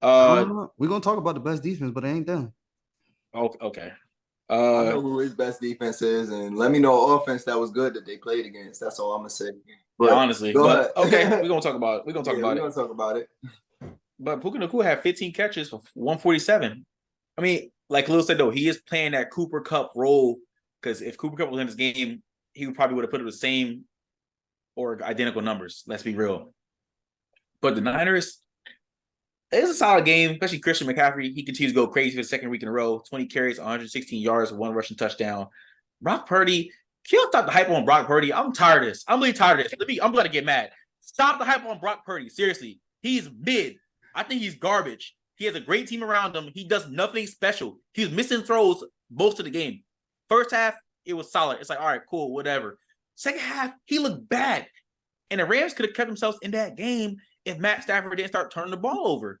We're going to talk about the best defense, but it ain't them. Okay. I know who his best defense is, and let me know offense that was good that they played against. That's all I'm gonna say. But yeah, honestly, okay, we're gonna talk about it. We're gonna talk about it. But Puka Nacua had 15 catches for 147. I mean, like Lil said though, he is playing that Cooper Kupp role because if Cooper Kupp was in this game, he probably would have put up the same or identical numbers. Let's be real. But the Niners. It's a solid game, especially Christian McCaffrey. He continues to go crazy for the second week in a row. 20 carries, 116 yards, 1 rushing touchdown. Brock Purdy, can you stop the hype on Brock Purdy? I'm tired of this. I'm really tired of this. I'm going to get mad. Stop the hype on Brock Purdy. Seriously. He's mid. I think he's garbage. He has a great team around him. He does nothing special. He's missing throws most of the game. First half, it was solid. It's like, all right, cool, whatever. Second half, he looked bad. And the Rams could have kept themselves in that game if Matt Stafford didn't start turning the ball over.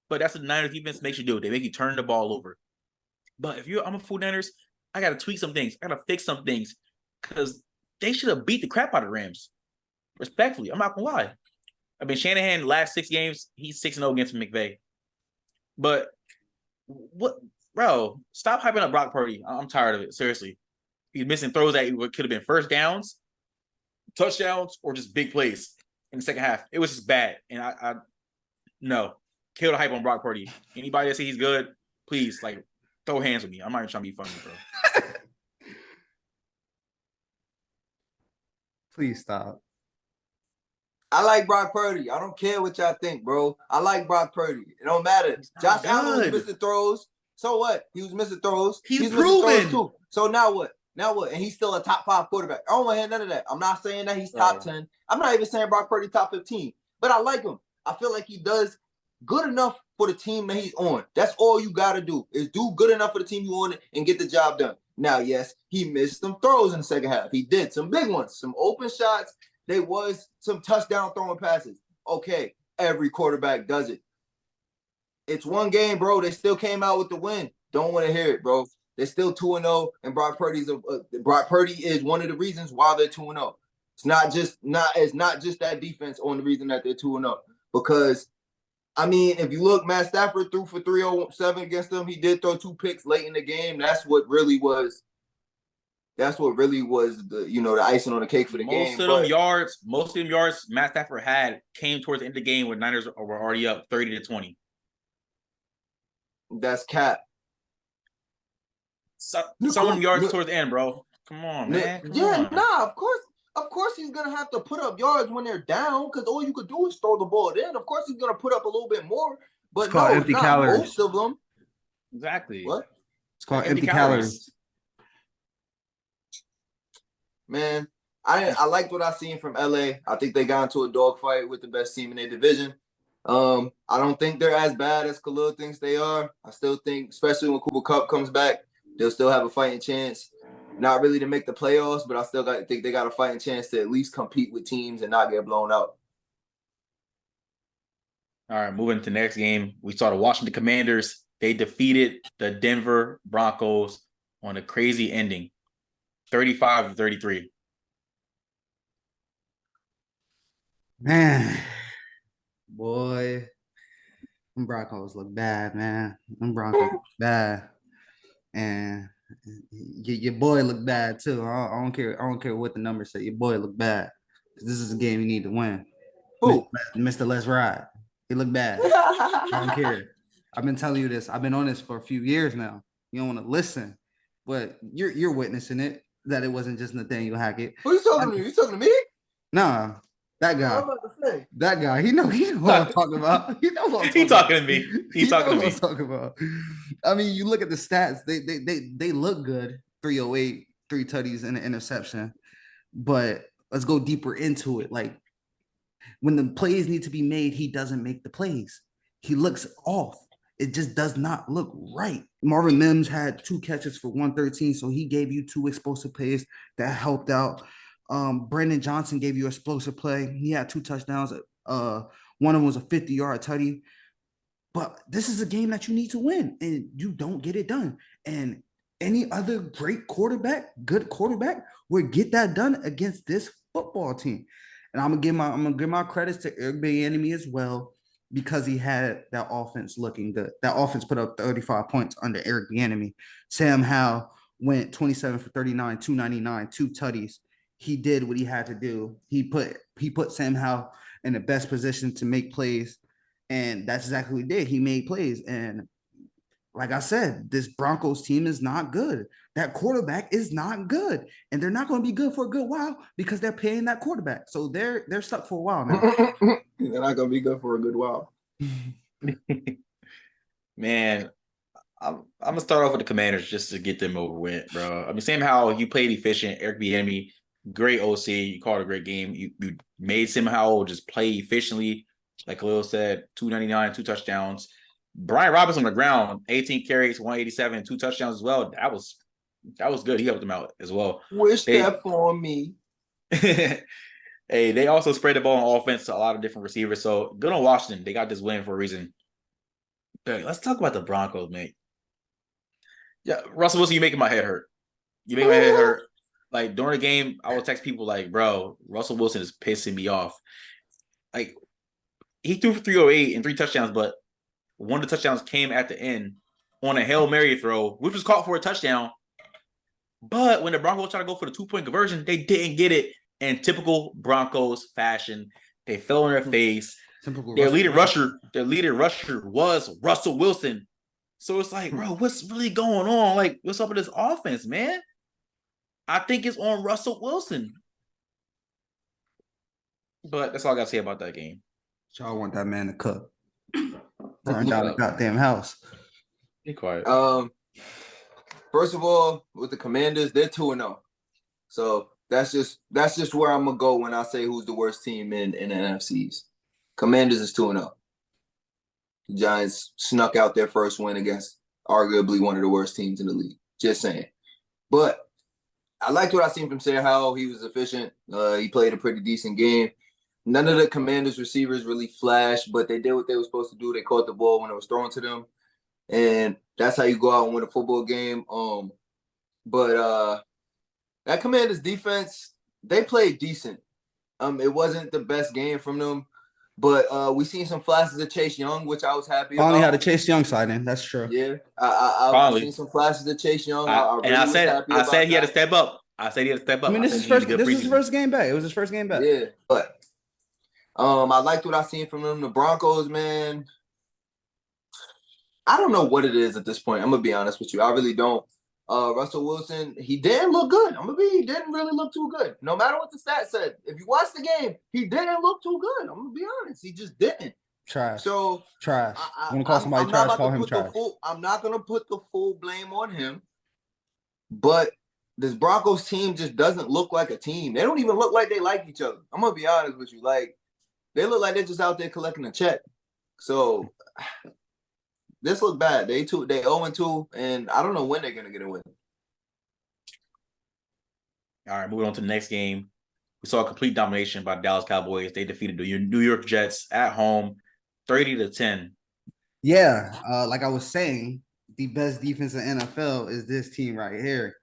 But that's what the Niners defense makes you do. They make you turn the ball over. But if I'm a 49ers, I got to tweak some things. I got to fix some things because they should have beat the crap out of the Rams. Respectfully, I'm not going to lie. I mean, Shanahan, last 6 games, he's 6-0 against McVay. But what, bro, stop hyping up Brock Purdy. I'm tired of it. Seriously. He's missing throws that could have been first downs, touchdowns, or just big plays in the second half. It was just bad. And I no. Kill the hype on Brock Purdy. Anybody that say he's good, please, like, throw hands with me. I'm not even trying to be funny, bro. Please stop. I like Brock Purdy. I don't care what y'all think, bro. I like Brock Purdy. It don't matter. Josh Allen was missing throws. So what? He was missing throws. He's proven. Missing throws too. So now what? Now what? And he's still a top 5 quarterback. I don't want to hear none of that. I'm not saying that he's top 10. I'm not even saying Brock Purdy top 15. But I like him. I feel like he does good enough for the team that he's on. That's all you got to do is do good enough for the team you on and get the job done. Now, yes, he missed some throws in the second half. He did some big ones, some open shots. There was some touchdown throwing passes. Okay, every quarterback does it. It's one game, bro. They still came out with the win. Don't want to hear it, bro. They're still 2-0, and Brock Purdy is one of the reasons why they're 2-0. It's not just that defense on the reason that they're 2-0. Because, I mean, if you look, Matt Stafford threw for 307 against them. He did throw 2 picks late in the game. That's what really was the, the icing on the cake for the game. Most of them yards Matt Stafford had came towards the end of the game when Niners were already up 30-20. That's cap. Some of them yards towards the end, bro. Come on, man. Of course he's gonna have to put up yards when they're down, because all you could do is throw the ball. Then of course he's gonna put up a little bit more, but no, empty calories. Most of them. Exactly. What? It's called empty calories. Man, I liked what I seen from LA. I think they got into a dogfight with the best team in their division. I don't think they're as bad as Khalil thinks they are. I still think, especially when Cooper Kupp comes back, they'll still have a fighting chance. Not really to make the playoffs, but I still think they got a fighting chance to at least compete with teams and not get blown out. All right, moving to the next game. We saw the Washington Commanders. They defeated the Denver Broncos on a crazy ending, 35-33. Man, boy, them Broncos look bad, man. Them Broncos look bad. And your boy look bad too. I don't care what the numbers say. Your boy look bad. This is a game you need to win. Who? Mr. Let's Ride. He look bad. I don't care. I've been telling you this. I've been on this for a few years now. You don't want to listen, but you're witnessing it, that it wasn't just Nathaniel Hackett. Who you talking to? You talking to me? Nah, that guy. What am I about to say? That guy. He know what I'm talking about. He know what I'm He talking to me. He's talking to me. What I'm talking about. I mean, you look at the stats. They look good. 308, 3 tutties, and an interception. But let's go deeper into it. Like, when the plays need to be made, he doesn't make the plays. He looks off. It just does not look right. Marvin Mims had 2 catches for 113, so he gave you 2 explosive plays that helped out. Brandon Johnson gave you an explosive play. He had 2 touchdowns. One of them was a 50-yard tutty. But this is a game that you need to win, and you don't get it done. And any other great quarterback, good quarterback, would get that done against this football team. And I'm gonna give my credits to Eric Bieniemy as well, because he had that offense looking good. That offense put up 35 points under Eric Bieniemy. Sam Howell went 27 for 39, 299, 2 tutties. He did what he had to do. He put Sam Howell in the best position to make plays, and that's exactly what he did. He made plays, and like I said, this Broncos team is not good. That quarterback is not good, and they're not going to be good for a good while because they're paying that quarterback. So they're stuck for a while now. They're not going to be good for a good while. Man, I'm gonna start off with the Commanders just to get them over with, bro. I mean, Sam Howell, you played efficient. Eric Bieniemy, great OC. You called a great game. You made Sam Howell just play efficiently, like Khalil said. 299, 2 touchdowns. Brian Robinson on the ground, 18 carries, 187, 2 touchdowns as well. That was good. He helped them out as well. Wish that for me. Hey, they also spread the ball on offense to a lot of different receivers. So good on Washington. They got this win for a reason. Dang, let's talk about the Broncos, mate. Yeah, Russell Wilson, you making my head hurt. You make my head hurt. Like during the game, I would text people like, bro, Russell Wilson is pissing me off. Like he threw for 308 and 3 touchdowns, but one of the touchdowns came at the end on a Hail Mary throw, which was caught for a touchdown. But when the Broncos tried to go for the 2-point conversion, they didn't get it. In typical Broncos fashion, they fell on their face. Their leading rusher was Russell Wilson. So it's like, bro, what's really going on? Like, what's up with this offense, man? I think it's on Russell Wilson. But that's all I got to say about that game. Y'all want that man to cook. Burn down the goddamn house. Be quiet. First of all, with the Commanders, they're 2-0. So that's just where I'm gonna go when I say who's the worst team in the NFCs. Commanders is 2-0. The Giants snuck out their first win against arguably one of the worst teams in the league. Just saying. But I liked what I seen from Sam Howell. He was efficient. He played a pretty decent game. None of the Commanders receivers really flashed, but they did what they were supposed to do. They caught the ball when it was thrown to them. And that's how you go out and win a football game. But that Commanders defense, they played decent. It wasn't the best game from them, but we seen some flashes of Chase Young, which I was happy Finally about. had a Chase Young signing. That's true. Yeah, I seen some flashes of Chase Young. I said he had to step up. I mean, this is his first game back. It was his first game back. Yeah, but I liked what I seen from them. The Broncos, man, I don't know what it is at this point. I'm gonna be honest with you. I really don't. Russell Wilson, he didn't look good. He didn't really look too good. No matter what the stats said. If you watch the game, he didn't look too good. I'm gonna be honest. He just didn't. Trash. So trash. I'm gonna call somebody trash. Call him trash. I'm not gonna put the full blame on him, but this Broncos team just doesn't look like a team. They don't even look like they like each other. I'm gonna be honest with you. Like, they look like they're just out there collecting a check. So this look bad. They 0-2, and I don't know when they're gonna get a win. All right, moving on to the next game. We saw a complete domination by the Dallas Cowboys. They defeated the New York Jets at home, 30-10. Yeah, like I was saying, the best defense in NFL is this team right here,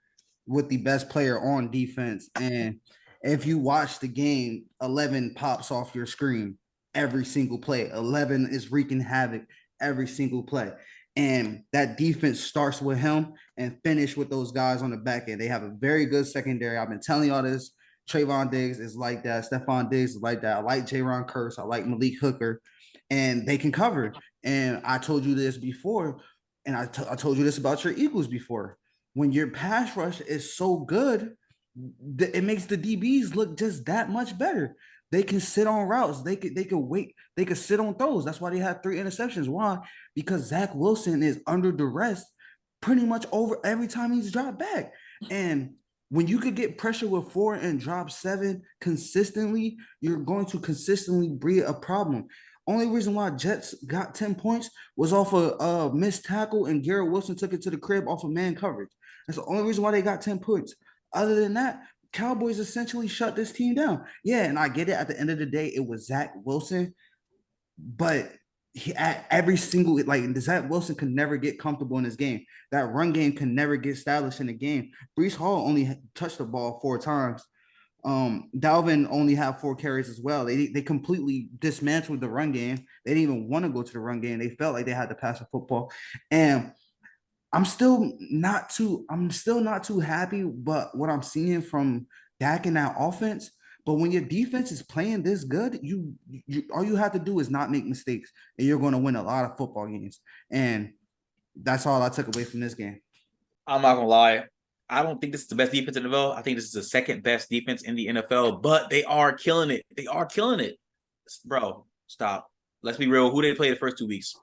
with the best player on defense. And if you watch the game, 11 pops off your screen every single play. 11 is wreaking havoc every single play. And that defense starts with him and finish with those guys on the back end. They have a very good secondary. I've been telling y'all this. Trayvon Diggs is like that. Stephon Diggs is like that. I like Jaron Kearse. I like Malik Hooker. And they can cover. And I told you this before, and I told you this about your Eagles before. When your pass rush is so good, it makes the DBs look just that much better. They can sit on routes. They could wait. They could sit on throws. That's why they had 3 interceptions. Why? Because Zach Wilson is under duress pretty much over every time he's dropped back. And when you could get pressure with 4 and drop 7 consistently, you're going to consistently breed a problem. Only reason why Jets got 10 points was off a missed tackle, and Garrett Wilson took it to the crib off of man coverage. That's the only reason why they got 10 points. Other than that, Cowboys essentially shut this team down. Yeah, and I get it. At the end of the day, it was Zach Wilson, but at every single, like, Zach Wilson could never get comfortable in this game. That run game can never get established in the game. Breece Hall only touched the ball 4 times. Dalvin only had 4 carries as well. They completely dismantled the run game. They didn't even want to go to the run game. They felt like they had to pass the football. And I'm still not too happy, but what I'm seeing from Dak in that offense. But when your defense is playing this good, you all you have to do is not make mistakes, and you're going to win a lot of football games. And that's all I took away from this game. I'm not gonna lie. I don't think this is the best defense in the NFL. I think this is the second best defense in the NFL, but they are killing it. They are killing it. Bro, stop. Let's be real. Who did they play the first 2 weeks?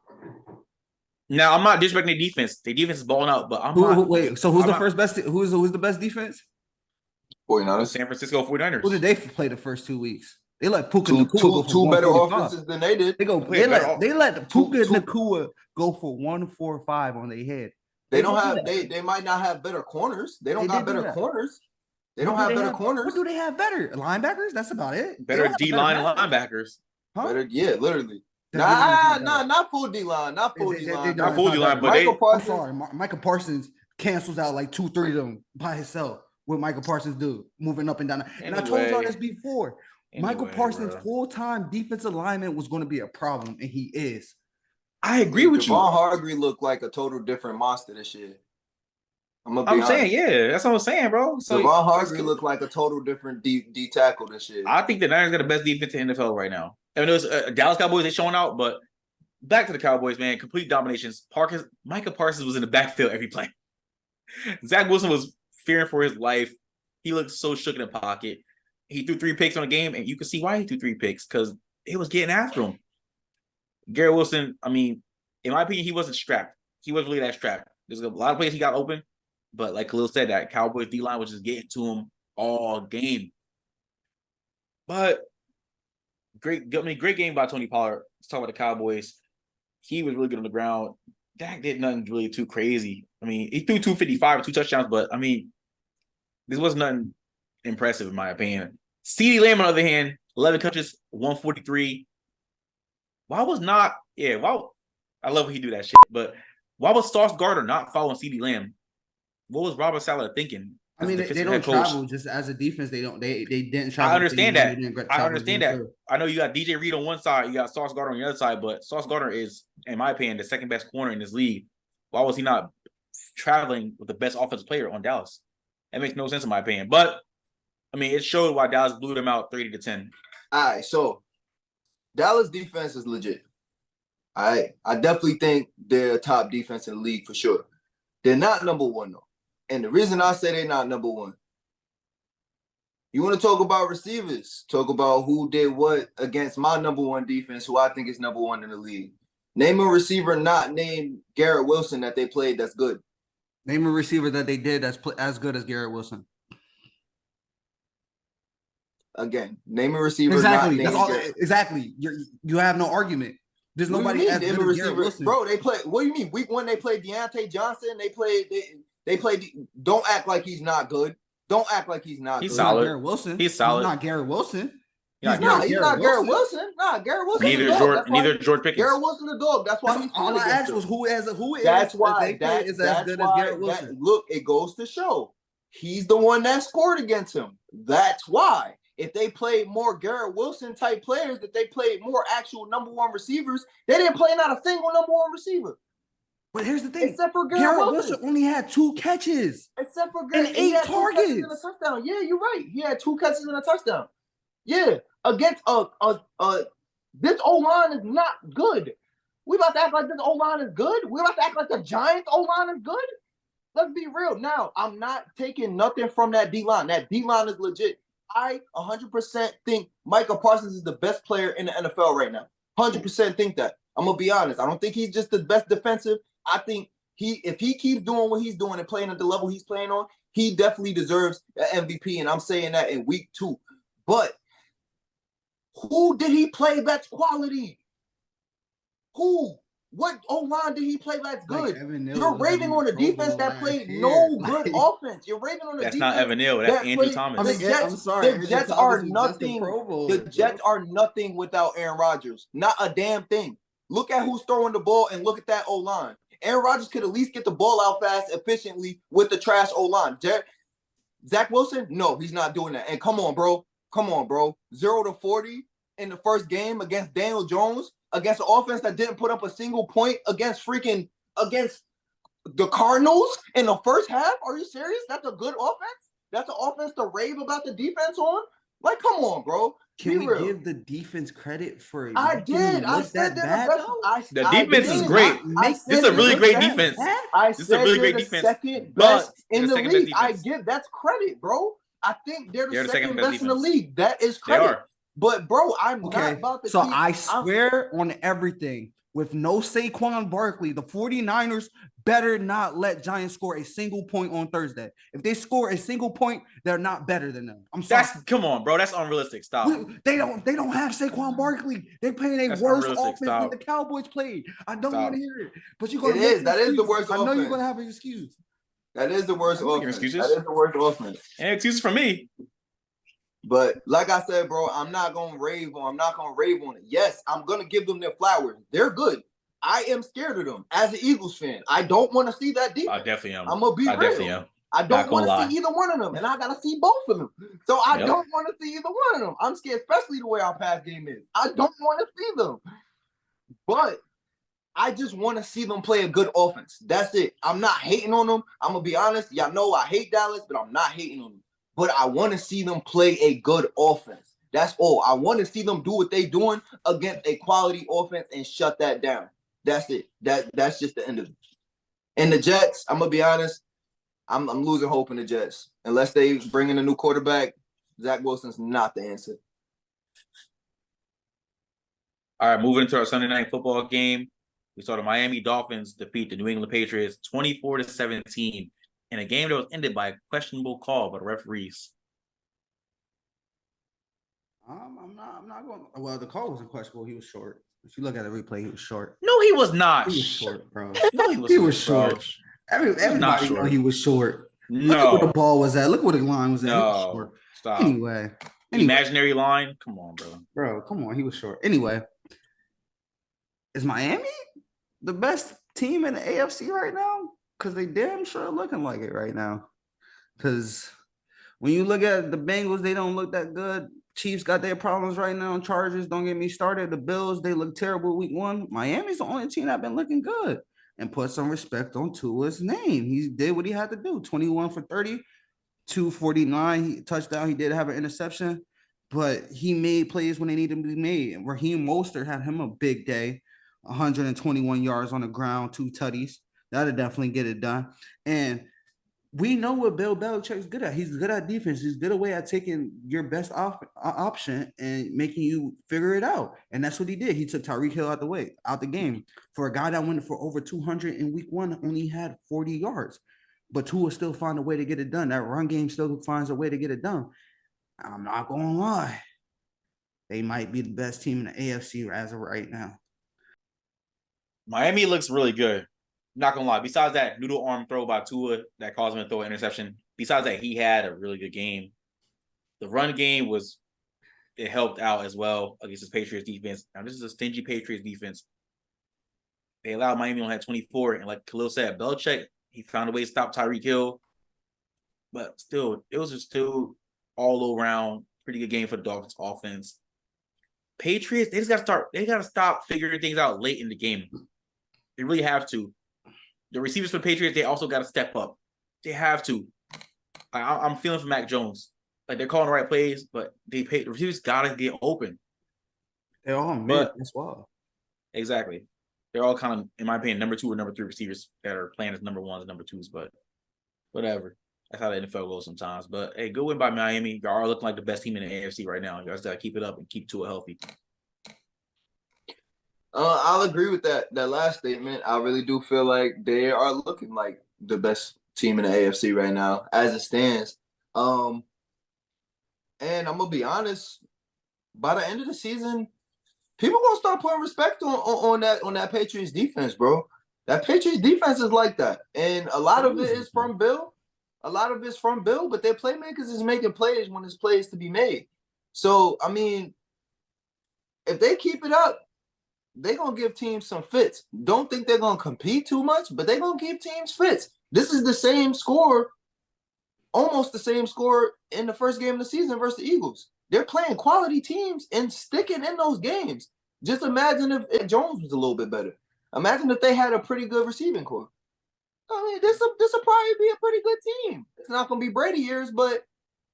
Now, I'm not disrespecting their defense. Their defense is balling out, but who's the best defense? 49ers. San Francisco 49ers. Who did they play the first 2 weeks? They let Puka Nakua two better offenses than they did. They let Puka Nakua go for 145 on their head. They don't have they might not have better corners. They don't got better corners. They don't have better What corners. do they have better? Linebackers? That's about it. They Better don't have D line and backers. linebackers. Huh? Better, yeah, literally. Their D-line is not better. Not full D line, not full They D line. don't. Not full It's D line, better. but Michael they. I'm Parsons. sorry. Michael Parsons cancels out like 2-3 of them by himself. What Michael Parsons do, moving up and down. And I told y'all Anyway. this before. Michael Anyway, Parsons' bro. full-time defensive lineman was going to be a problem, and he is. I agree with you. Javon Hargrave looked like a total different monster this year. I'm saying, yeah, that's what I'm saying, bro. So Javon Hargrave looked like a total different D tackle this year. I think the Niners got the best defense in the NFL right now. I mean, it was Dallas Cowboys, they showing out, but back to the Cowboys, man. Complete dominations. Micah Parsons was in the backfield every play. Zach Wilson was fearing for his life. He looked so shook in the pocket. He threw 3 picks on the game, and you can see why he threw 3 picks, because it was getting after him. Garrett Wilson, I mean, in my opinion, he wasn't strapped. He wasn't really that strapped. There's a lot of plays he got open, but like Khalil said, that Cowboys D-line was just getting to him all game. But great game by Tony Pollard. Let's talk about the Cowboys. He was really good on the ground. Dak did nothing really too crazy. I mean, he threw 255 with 2 touchdowns, but I mean, this was nothing impressive in my opinion. CeeDee Lamb, on the other hand, 11 catches, 143. I love when he do that shit, but why was Sauce Gardner not following CeeDee Lamb? What was Robert Saleh thinking? I mean, they don't travel just as a defense. They didn't travel. I understand that. I know you got DJ Reed on one side, you got Sauce Gardner on the other side, but Sauce Gardner is, in my opinion, the second best corner in this league. Why was he not traveling with the best offensive player on Dallas? That makes no sense in my opinion. But I mean, it showed why Dallas blew them out 30-10. All right, so Dallas defense is legit. I definitely think they're a top defense in the league for sure. They're not number one though. And the reason I say they're not number one, you want to talk about receivers, talk about who did what against my number one defense, who I think is number one in the league. Name a receiver not named Garrett Wilson that they played that's good. Name a receiver that they did that's as good as Garrett Wilson. Again, name a receiver. Exactly. Not That's all. Garrett. Exactly. You have no argument. There's nobody as good as Garrett Wilson. Bro, they play. What do you mean? Week 1 they played Deontay Johnson. They played. Don't act like he's not good. Don't act like he's not. He's good. solid. Garrett Wilson. He's solid. He's not Garrett Wilson. He's not Garrett Wilson. Nah, Garrett Wilson. Neither George Pickens. Garrett Wilson the dog. That's why he's all I asked was who is. That's why that is as good as Garrett Wilson. Look, it goes to show he's the one that scored against him. That's why. If they played more Garrett Wilson type players, that they played more actual number one receivers, they didn't play not a single number one receiver. But here's the thing: except for Garrett Wilson only had 2 catches, except for Garrett, and 8 targets and a touchdown. Yeah, you're right. He had 2 catches and a touchdown. Yeah, against this O line is not good. We about to act like this O line is good. We about to act like the Giants O line is good. Let's be real. Now, I'm not taking nothing from that D line. That D line is legit. I 100% think Micah Parsons is the best player in the NFL right now. 100% think that. I'm gonna be honest. I don't think he's just the best defensive. I think if he keeps doing what he's doing and playing at the level he's playing on, he definitely deserves an MVP. And I'm saying that in week 2. But who did he play that's quality? Who? What O-line did he play that's good? You're raving on a defense that played no good offense. You're raving on a defense. That's not Evan Neal. That's Andrew Thomas. I'm sorry. The Jets are nothing. The Jets are nothing without Aaron Rodgers. Not a damn thing. Look at who's throwing the ball and look at that O-line. Aaron Rodgers could at least get the ball out fast, efficiently with the trash O-line. Zach Wilson? No, he's not doing that. And come on, bro. 0-40 in the first game against Daniel Jones, against an offense that didn't put up a single point against the Cardinals in the first half. Are you serious? That's a good offense? That's an offense to rave about the defense on? Like, come on, bro. Can we give the defense credit for it? I did. I said that the defense is great. This is a really great defense. This is a really great defense. Second best in the league. I give that's credit, bro. I think they're the second best in the league. That is credit. They are. But bro, I'm not about to. So I swear on everything, with no Saquon Barkley, the 49ers better not let Giants score a single point on Thursday. If they score a single point, they're not better than them. I'm sorry. Come on, bro. That's unrealistic. Stop. They don't have Saquon Barkley. They're playing a worse offense than the Cowboys played. I don't want to hear it. But you're gonna that is the worst I know offense. you're gonna have an excuse. That is the worst I'm making offense. excuses. That is the worst offense. And excuses for me. But like I said, bro, I'm not gonna rave on it. Yes, I'm gonna give them their flowers. They're good. I am scared of them as an Eagles fan. I don't want to see that defense. I definitely am. I'm gonna be I real. definitely am. I Not don't gonna want to lie. see either one of them, and I gotta see both of them. So I Yep. don't want to see either one of them. I'm scared, especially the way our pass game is. I don't want to see them, but I just want to see them play a good offense. That's it. I'm not hating on them. I'm gonna be honest. Y'all know I hate Dallas, but I'm not hating on them. But I want to see them play a good offense. That's all. I want to see them do what they're doing against a quality offense and shut that down. That's it. That's just the end of it. And the Jets, I'm gonna be honest. I'm losing hope in the Jets. Unless they bring in a new quarterback, Zach Wilson's not the answer. All right, moving into our Sunday night football game. We saw the Miami Dolphins defeat the New England Patriots 24-17 in a game that was ended by a questionable call by the referees. I'm not going. Well, the call wasn't questionable. He was short. If you look at the replay, he was short. No, he was not. He was short, bro. No, he was. He was short. Bro. Everybody know he was short. No. Look at where the ball was at. Look where the line was at. No. He was short. Stop. Anyway. Imaginary line? Come on, bro. Bro, come on. He was short. Anyway. Is Miami the best team in the AFC right now? Because they damn sure looking like it right now. Because when you look at the Bengals, they don't look that good. Chiefs got their problems right now. Chargers, don't get me started. The Bills, they look terrible week one. Miami's the only team that been looking good. And put some respect on Tua's name. He did what he had to do. 21 for 30, 249 touchdown. He did have an interception, but he made plays when they needed to be made. And Raheem Mostert had him a big day. 121 yards on the ground, 2 tutties. That'll definitely get it done. And we know what Bill Belichick's good at. He's good at defense. He's good away at taking your best option and making you figure it out. And that's what he did. He took Tyreek Hill out the game. For a guy that went for over 200 in week one, only had 40 yards. But Tua still find a way to get it done. That run game still finds a way to get it done. I'm not going to lie. They might be the best team in the AFC as of right now. Miami looks really good. Not gonna lie. Besides that noodle arm throw by Tua that caused him to throw an interception, besides that, he had a really good game. The run game it helped out as well against this Patriots defense. Now, this is a stingy Patriots defense. They allowed Miami on at 24, and like Khalil said, Belichick, he found a way to stop Tyreek Hill. But still, it was just still all around pretty good game for the Dolphins offense. Patriots, they gotta stop figuring things out late in the game. They really have to. The receivers for the Patriots, they also got to step up. They have to. I'm feeling for Mac Jones. Like, they're calling the right plays, but the receivers got to get open. They're all mid as well. Exactly. They're all kind of, in my opinion, number 2 or number 3 receivers that are playing as number 1s and number 2s, but whatever. That's how the NFL goes sometimes. But, hey, good win by Miami. Y'all are looking like the best team in the AFC right now. You guys got to keep it up and keep Tua healthy. I'll agree with that last statement. I really do feel like they are looking like the best team in the AFC right now as it stands. And I'm gonna be honest, by the end of the season, people gonna start putting respect on that Patriots defense, bro. That Patriots defense is like that, and a lot of it is from Bill. A lot of it's from Bill, but their playmakers is making plays when there's plays to be made. So I mean, if they keep it up, they're going to give teams some fits. Don't think they're going to compete too much, but they're going to give teams fits. This is the same score, almost the same score in the first game of the season versus the Eagles. They're playing quality teams and sticking in those games. Just imagine if Jones was a little bit better. Imagine if they had a pretty good receiving core. I mean, this will probably be a pretty good team. It's not going to be Brady years, but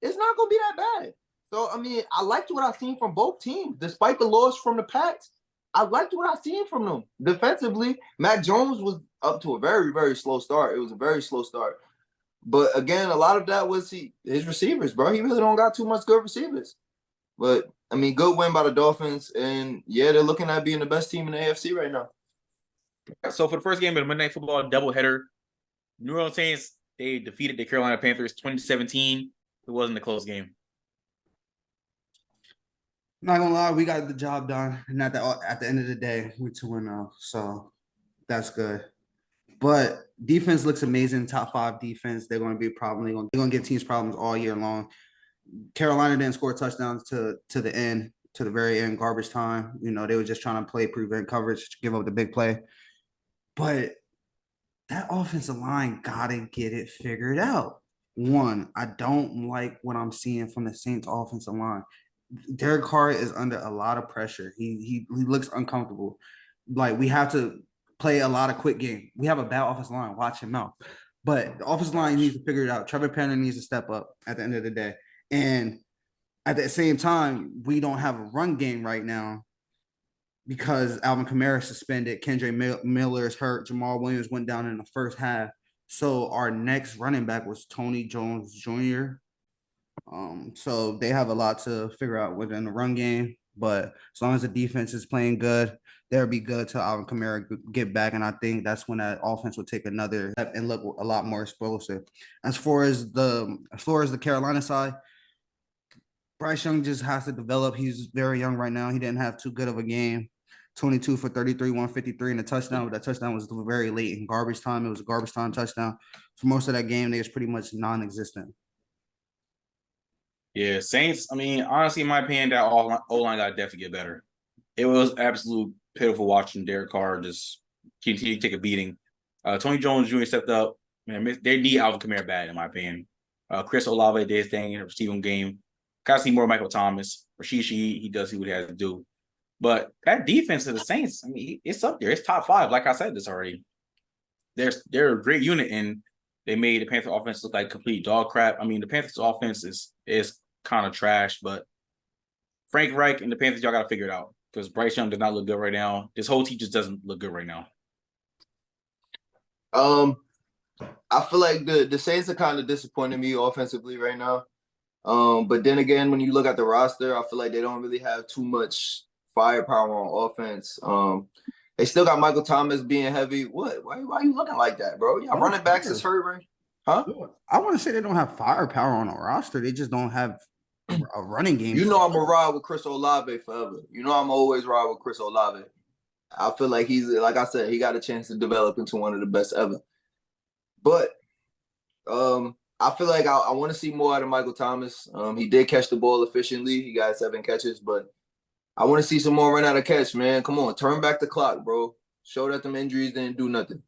it's not going to be that bad. So, I mean, I liked what I've seen from both teams. Despite the loss from the Pats, I liked what I've seen from them. Defensively, Mac Jones was up to a very, very slow start. It was a very slow start. But again, a lot of that was his receivers, bro. He really don't got too much good receivers. But, I mean, good win by the Dolphins. And, yeah, they're looking at being the best team in the AFC right now. So, for the first game of the Monday Night Football doubleheader, New Orleans Saints, they defeated the Carolina Panthers 20-17. It wasn't a close game. Not gonna lie, we got the job done, and at the end of the day, we're 2-0, so that's good. But defense looks amazing. Top 5 defense. They're going to be a problem. They're going to give teams problems all year long. Carolina didn't score touchdowns to the end, to the very end, garbage time. You know, they were just trying to play prevent coverage, give up the big play. But that offensive line got to get it figured out. One, I don't like what I'm seeing from the Saints offensive line. Derek Carr is under a lot of pressure. He looks uncomfortable. Like, we have to play a lot of quick game. We have a bad offensive line. Watch him out. But the offensive line needs to figure it out. Trevor Penner needs to step up at the end of the day. And at the same time, we don't have a run game right now because Alvin Kamara suspended, Kendre Miller is hurt, Jamal Williams went down in the first half. So our next running back was Tony Jones Jr. So they have a lot to figure out within the run game. But as long as the defense is playing good, they'll be good till Alvin Kamara get back. And I think that's when that offense will take another step and look a lot more explosive. As far as the Carolina side, Bryce Young just has to develop. He's very young right now. He didn't have too good of a game. 22 for 33, 153 and a touchdown. But that touchdown was very late in garbage time. It was a garbage time touchdown. For most of that game, they was pretty much non-existent. Yeah, Saints. I mean, honestly, in my opinion, that O-line got to definitely get better. It was absolute pitiful watching Derek Carr just continue to take a beating. Tony Jones Jr. stepped up. Man, they need Alvin Kamara bad, in my opinion. Chris Olave did his thing in the receiving game. Got to see more Michael Thomas. Rasheed Shaheed, he does see what he has to do. But that defense of the Saints, I mean, it's up there. It's top 5. Like I said this already. They're a great unit, and they made the Panthers offense look like complete dog crap. I mean, the Panthers offense is kind of trash, but Frank Reich and the Panthers, y'all got to figure it out because Bryce Young does not look good right now. This whole team just doesn't look good right now. I feel like the Saints are kind of disappointing me offensively right now. But then again, when you look at the roster, I feel like they don't really have too much firepower on offense. They still got Michael Thomas being heavy. What? Why are you looking like that, bro? Y'all running backs is hurt, right? Huh? I want to say they don't have firepower on a roster. They just don't have a running game. You know I'm going to ride with Chris Olave forever. You know I'm always ride with Chris Olave. I feel like he's, like I said, he got a chance to develop into one of the best ever. But I feel like I want to see more out of Michael Thomas. He did catch the ball efficiently. He got 7 catches, but I want to see some more run out of catch, man. Come on, turn back the clock, bro. Show that them injuries didn't do nothing.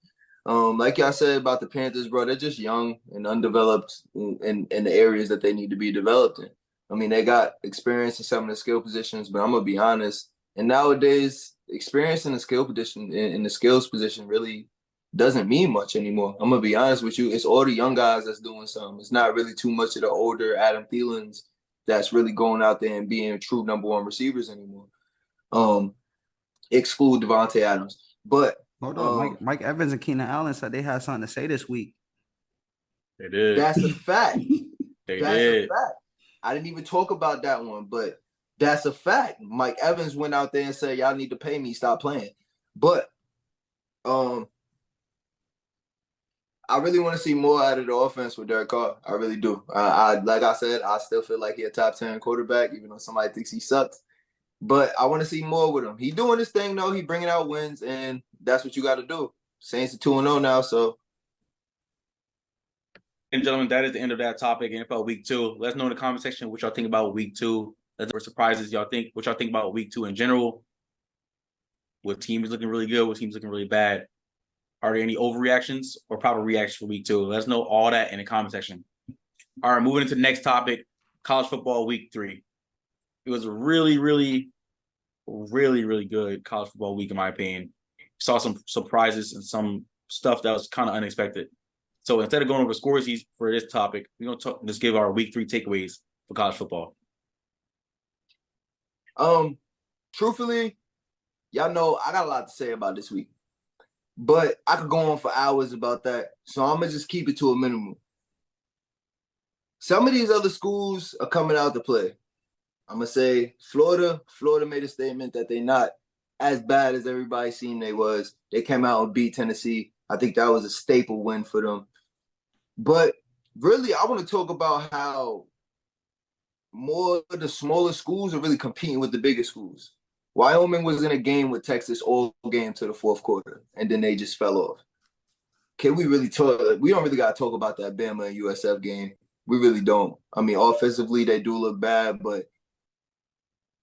Like y'all said about the Panthers, bro, they're just young and undeveloped in the areas that they need to be developed in. I mean, they got experience in some of the skill positions, but I'm gonna be honest. And nowadays, experience in the skill position in the skills position really doesn't mean much anymore. I'm gonna be honest with you. It's all the young guys that's doing something. It's not really too much of the older Adam Thielens that's really going out there and being true number 1 receivers anymore. Exclude Devontae Adams. But hold on, Mike Evans and Keenan Allen said they had something to say this week. They did. That's a fact. They That's did. a fact. I didn't even talk about that one, but that's a fact. Mike Evans went out there and said, y'all need to pay me, stop playing. But I really want to see more out of the offense with Derek Carr. I really do. Like I said, I still feel like he's a top 10 quarterback, even though somebody thinks he sucks. But I want to see more with him. He doing his thing, though. He bringing out wins, and that's what you got to do. Saints are 2-0 now, so. And gentlemen, that is the end of that topic. NFL Week 2. Let us know in the comment section what y'all think about Week 2. Let's know surprises y'all think. What y'all think about Week 2 in general. What team is looking really good? What team's looking really bad? Are there any overreactions or proper reactions for Week 2? Let us know all that in the comment section. All right, moving into the next topic, college football Week 3. It was a really, really, really, really good college football week, in my opinion. Saw some surprises and some stuff that was kind of unexpected. So instead of going over scores for this topic, we're going to just give our Week 3 takeaways for college football. Truthfully, y'all know I got a lot to say about this week. But I could go on for hours about that. So I'm going to just keep it to a minimum. Some of these other schools are coming out to play. I'm going to say Florida. Florida made a statement that they're not as bad as everybody seen they was. They came out and beat Tennessee. I think that was a staple win for them. But really, I want to talk about how more of the smaller schools are really competing with the bigger schools. Wyoming was in a game with Texas all game to the 4th quarter, and then they just fell off. can we really talk? We don't really got to talk about that Bama and USF game. We really don't. I mean, offensively, they do look bad, but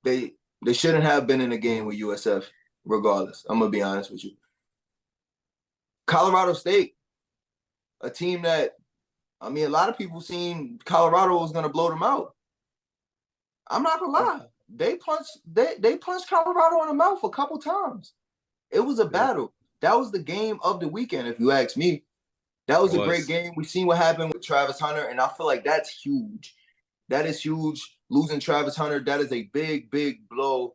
they shouldn't have been in a game with USF regardless. I'm going to be honest with you. Colorado State, a team that, I mean, a lot of people seen Colorado was going to blow them out. I'm not going to lie. They punched Colorado in the mouth a couple times. It was a battle. That was the game of the weekend, if you ask me. That was a great game. We seen what happened with Travis Hunter, and I feel like that's huge. That is huge. Losing Travis Hunter, that is a big, big blow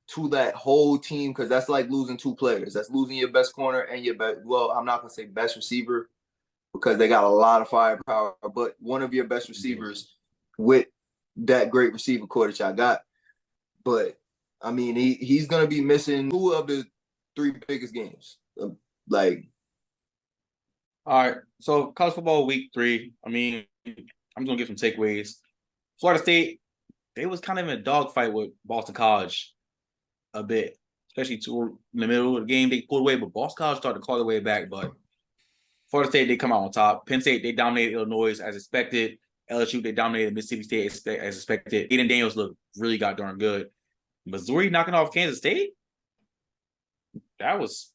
to that whole team because that's like losing two players. That's losing your best corner and your best, well, I'm not going to say best receiver because they got a lot of firepower, but one of your best receivers with that great receiver core that y'all got. But, I mean, he's going to be missing two of the three biggest games. Like, all right, so college football week 3. I mean, I'm gonna get some takeaways. Florida State, they was kind of in a dogfight with Boston College a bit, especially toward in the middle of the game. They pulled away, but Boston College started to claw their way back. But Florida State, they come out on top. Penn State, they dominated Illinois as expected. LSU, they dominated Mississippi State as expected. Aiden Daniels really got darn good. Missouri knocking off Kansas State. That was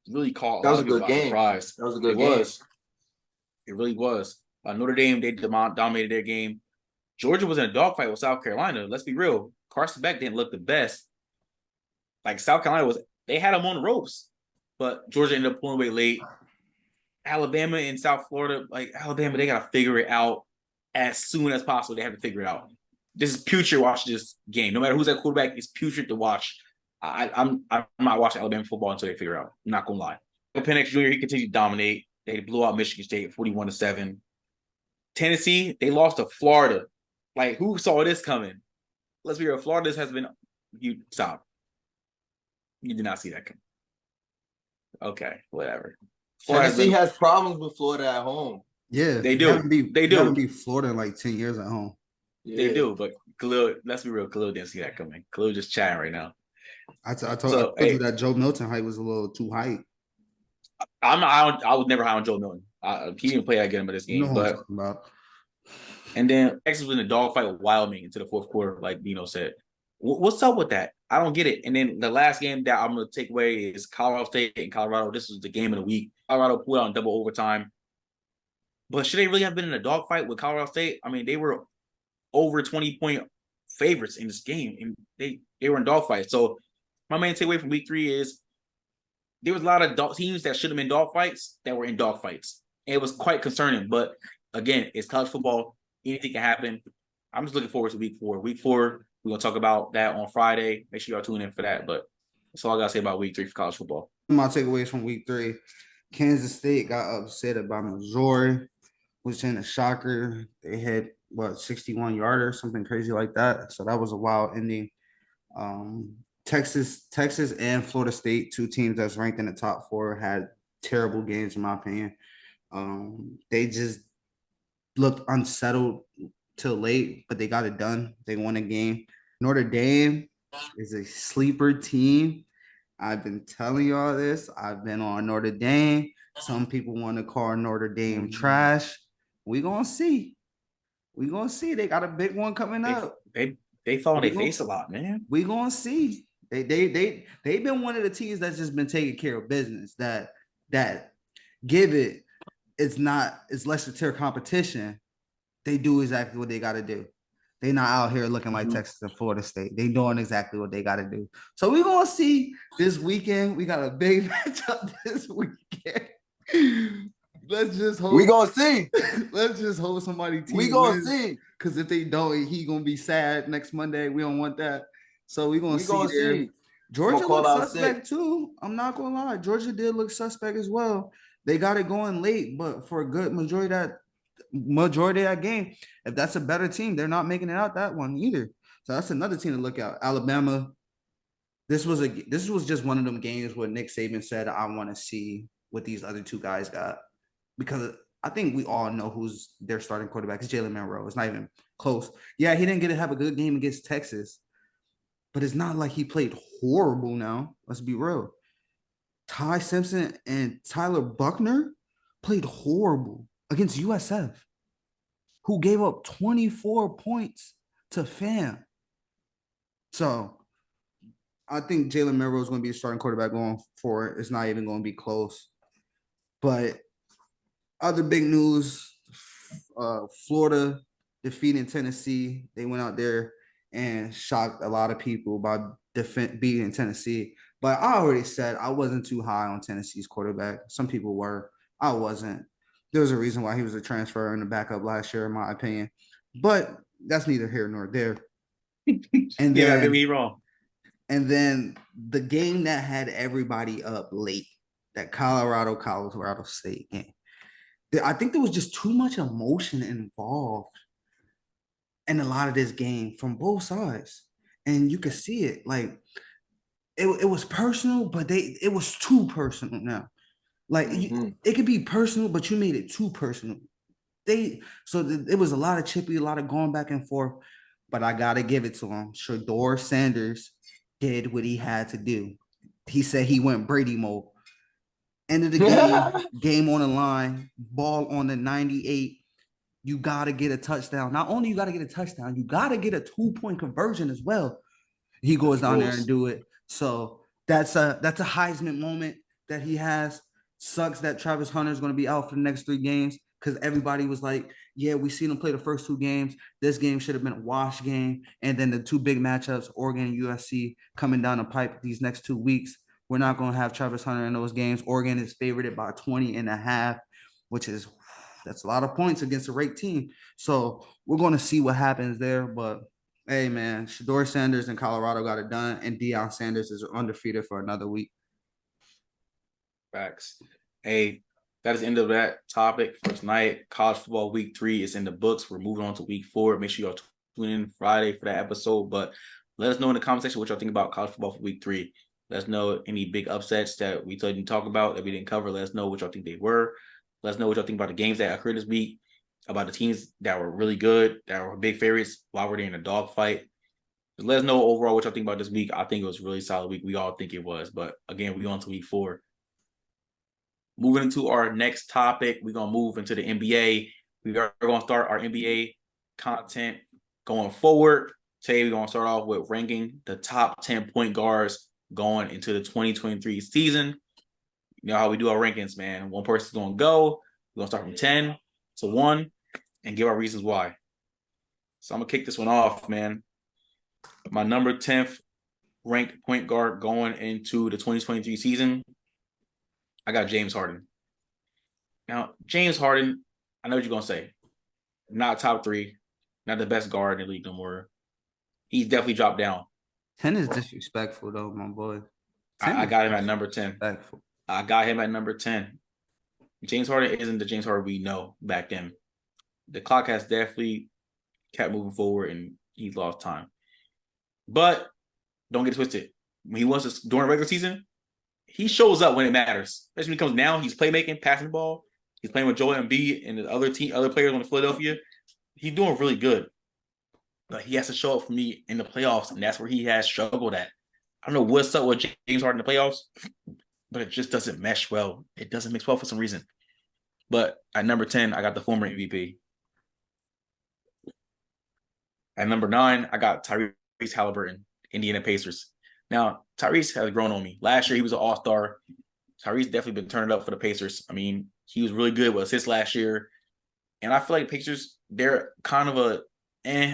really caught. That was a good game. Surprise. That was a good game. It really was. Notre Dame, they dominated their game. Georgia was in a dogfight with South Carolina. Let's be real. Carson Beck didn't look the best. Like South Carolina they had them on the ropes, but Georgia ended up pulling away late. Alabama and South Florida, like Alabama, they got to figure it out as soon as possible. They have to figure it out. This is putrid watching this game. No matter who's at quarterback, it's putrid to watch. I'm not watching Alabama football until they figure it out. I'm not gonna lie. Penix Jr. he continued to dominate. They blew out Michigan State 41-7. Tennessee they lost to Florida. Like who saw this coming? Let's be real. Florida has been. You stop. You did not see that coming. Okay, whatever. Tennessee has problems with Florida at home. Yeah, they do. They do. They haven't beat Florida in like 10 years at home. Yeah. They do, but Khalil. Let's be real. Khalil didn't see that coming. Khalil just chatting right now. I told you that Joe Milton height was a little too high. I was never high on Joe Milton. He didn't play against him in this game. You know what I'm talking about. And then Texas was in a dogfight with Wyoming into the fourth quarter, like Dino said. What's up with that? I don't get it. And then the last game that I'm going to take away is Colorado State and Colorado. This was the game of the week. Colorado pulled out in double overtime. But should they really have been in a dogfight with Colorado State? I mean, they were over 20-point favorites in this game, and they were in dogfights. So my main takeaway from week 3 is there was a lot of teams that should have been dogfights that were in dogfights. And it was quite concerning. But again, it's college football. Anything can happen. I'm just looking forward to week 4. Week 4, we're going to talk about that on Friday. Make sure y'all tune in for that. But that's all I got to say about week 3 for college football. My takeaways from week 3. Kansas State got upset about Missouri, which ain't a shocker. They had, 61-yarder, something crazy like that. So that was a wild ending. Texas and Florida State, 2 teams that's ranked in the top 4, had terrible games in my opinion. They just looked unsettled till late, but they got it done. They won a game. Notre Dame is a sleeper team. I've been telling y'all this. I've been on Notre Dame. Some people want to call Notre Dame trash. We're going to see. We're going to see. They got a big one coming up. They fall on their face a lot, man. We're going to see. They've been one of the teams that's just been taking care of business. That give it. It's lesser tier competition. They do exactly what they got to do. They're not out here looking like Texas and Florida State. They doing exactly what they got to do. So we're going to see this weekend. We got a big matchup this weekend. Let's just hope. We going to see. Let's just hope somebody team we going to see. Because if they don't, he going to be sad next Monday. We don't want that. So we're going to see. Georgia looks suspect too. I'm not going to lie. Georgia did look suspect as well. They got it going late, but for a good majority of that game, if that's a better team, they're not making it out that one either. So that's another team to look out. Alabama. This was just one of them games where Nick Saban said, I want to see what these other 2 guys got. Because I think we all know who's their starting quarterback. It's Jalen Monroe. It's not even close. Yeah, he didn't get to have a good game against Texas, but it's not like he played horrible now. Let's be real. Ty Simpson and Tyler Buckner played horrible against USF, who gave up 24 points to FAM. So I think Jalen Milroe is going to be a starting quarterback going forward. It's not even going to be close. But other big news, Florida defeating Tennessee. They went out there and shocked a lot of people by beating Tennessee. But I already said I wasn't too high on Tennessee's quarterback. Some people were. I wasn't. There was a reason why he was a transfer and a backup last year, in my opinion. But that's neither here nor there. And Yeah, then, me wrong. and then the game that had everybody up late, that Colorado State game. I think there was just too much emotion involved in a lot of this game from both sides. And you could see it. Like it was personal, but it was too personal now. Like it could be personal, but you made it too personal. It was a lot of chippy, a lot of going back and forth. But I gotta give it to him. Shedeur Sanders did what he had to do. He said he went Brady mode. End of the game, game on the line, ball on the 98. You gotta get a touchdown. Not only you gotta get a touchdown, you gotta get a 2-point conversion as well. He goes down there and do it. So that's a Heisman moment that he has. Sucks that Travis Hunter is going to be out for the next 3 games because everybody was like, yeah, we seen him play the first 2 games. This game should have been a wash game. And then the 2 big matchups, Oregon and USC, coming down the pipe these next 2 weeks. We're not going to have Travis Hunter in those games. Oregon is favored by 20.5, which is that's a lot of points against a ranked team. So we're going to see what happens there. But hey, man, Shedeur Sanders in Colorado got it done, and Deion Sanders is undefeated for another week. Facts. Hey, that is the end of that topic for tonight. College football week 3 is in the books. We're moving on to week 4. Make sure y'all tune in Friday for that episode. But let us know in the comment section what y'all think about college football for week 3. Let us know any big upsets that we didn't talk about, that we didn't cover. Let us know what y'all think they were. Let us know what y'all think about the games that occurred this week, about the teams that were really good, that were big favorites, while we're in a dogfight. Let us know overall what y'all think about this week. I think it was a really solid week. We all think it was. But again, we're on to week 4. Moving into our next topic, we're going to move into the NBA. We are going to start our NBA content going forward. Today, we're going to start off with ranking the top 10 point guards going into the 2023 season. You know how we do our rankings, man. One person's going to go. We're going to start from 10 to 1 and give our reasons why. So I'm going to kick this one off, man. My number 10th ranked point guard going into the 2023 season, I got James Harden. Now, James Harden, I know what you're going to say. Not top 3, not the best guard in the league no more. He's definitely dropped down. 10 is disrespectful, though, my boy. I got him at number 10. Disrespectful. I got him at number 10. James Harden isn't the James Harden we know back then. The clock has definitely kept moving forward, and he's lost time. But don't get twisted. When he wants to during the regular season, he shows up when it matters. Especially when he comes down, he's playmaking, passing the ball. He's playing with Joel Embiid and the other players on the Philadelphia. He's doing really good. But he has to show up for me in the playoffs, and that's where he has struggled at. I don't know what's up with James Harden in the playoffs, but it just doesn't mesh well. It doesn't mix well for some reason. But at number 10, I got the former MVP. At number 9, I got Tyrese Halliburton, Indiana Pacers. Now, Tyrese has grown on me. Last year, he was an all-star. Tyrese definitely been turning up for the Pacers. I mean, he was really good with assists last year. And I feel like the Pacers, they're kind of a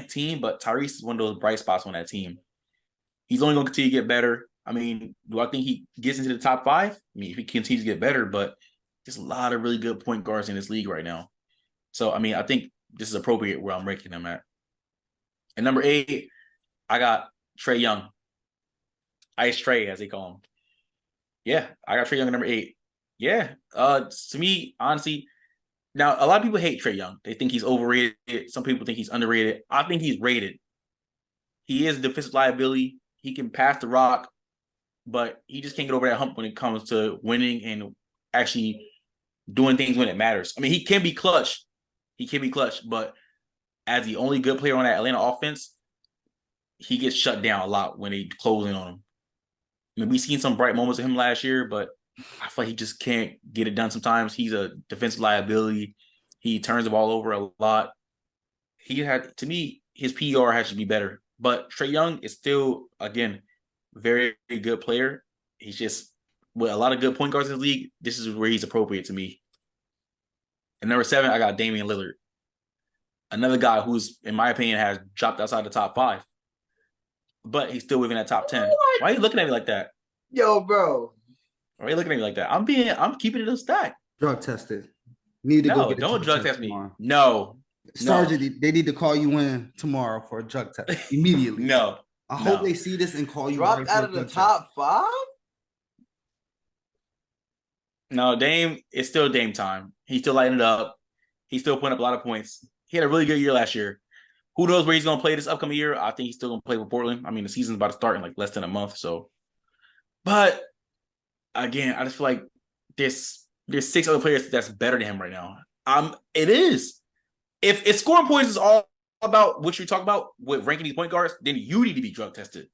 team, but Tyrese is one of those bright spots on that team. He's only going to continue to get better. I mean, do I think he gets into the top 5? I mean, if he continues to get better, but there's a lot of really good point guards in this league right now. So, I mean, I think this is appropriate where I'm ranking him at. At number 8, I got Trae Young. Ice Trae, as they call him. Yeah, I got Trae Young at number 8. Yeah. To me, honestly, now a lot of people hate Trae Young. They think he's overrated. Some people think he's underrated. I think he's rated. He is a defensive liability. He can pass the rock, but he just can't get over that hump when it comes to winning and actually doing things when it matters. I mean, he can be clutch. But as the only good player on that Atlanta offense, he gets shut down a lot when they close in on him. I mean, we've seen some bright moments of him last year, but I feel like he just can't get it done sometimes. He's a defensive liability. He turns the ball over a lot. To me, his PER has to be better. But Trae Young is still, again, very good player. He's just, with a lot of good point guards in the league, this is where he's appropriate to me. And number 7, I got Damian Lillard. Another guy who's, in my opinion, has dropped outside the top 5. But he's still within that top 10. What? Why are you looking at me like that? Yo, bro. Why are you looking at me like that? I'm keeping it a stack. Drug tested. Need to go No, get a don't drug test me. tomorrow. No. Sergeant, they need to call you in tomorrow for a drug test immediately. No. I hope they see this and call you. Dropped right out for of a the drug top 5? No, Dame, it's still Dame time. He's still lighting it up. He's still putting up a lot of points. He had a really good year last year. Who knows where he's going to play this upcoming year? I think he's still going to play with Portland. I mean, the season's about to start in like less than a month. So, but again, I just feel like there's 6 other players that's better than him right now. It is. If scoring points is all about what you talk about with ranking these point guards, then you need to be drug tested.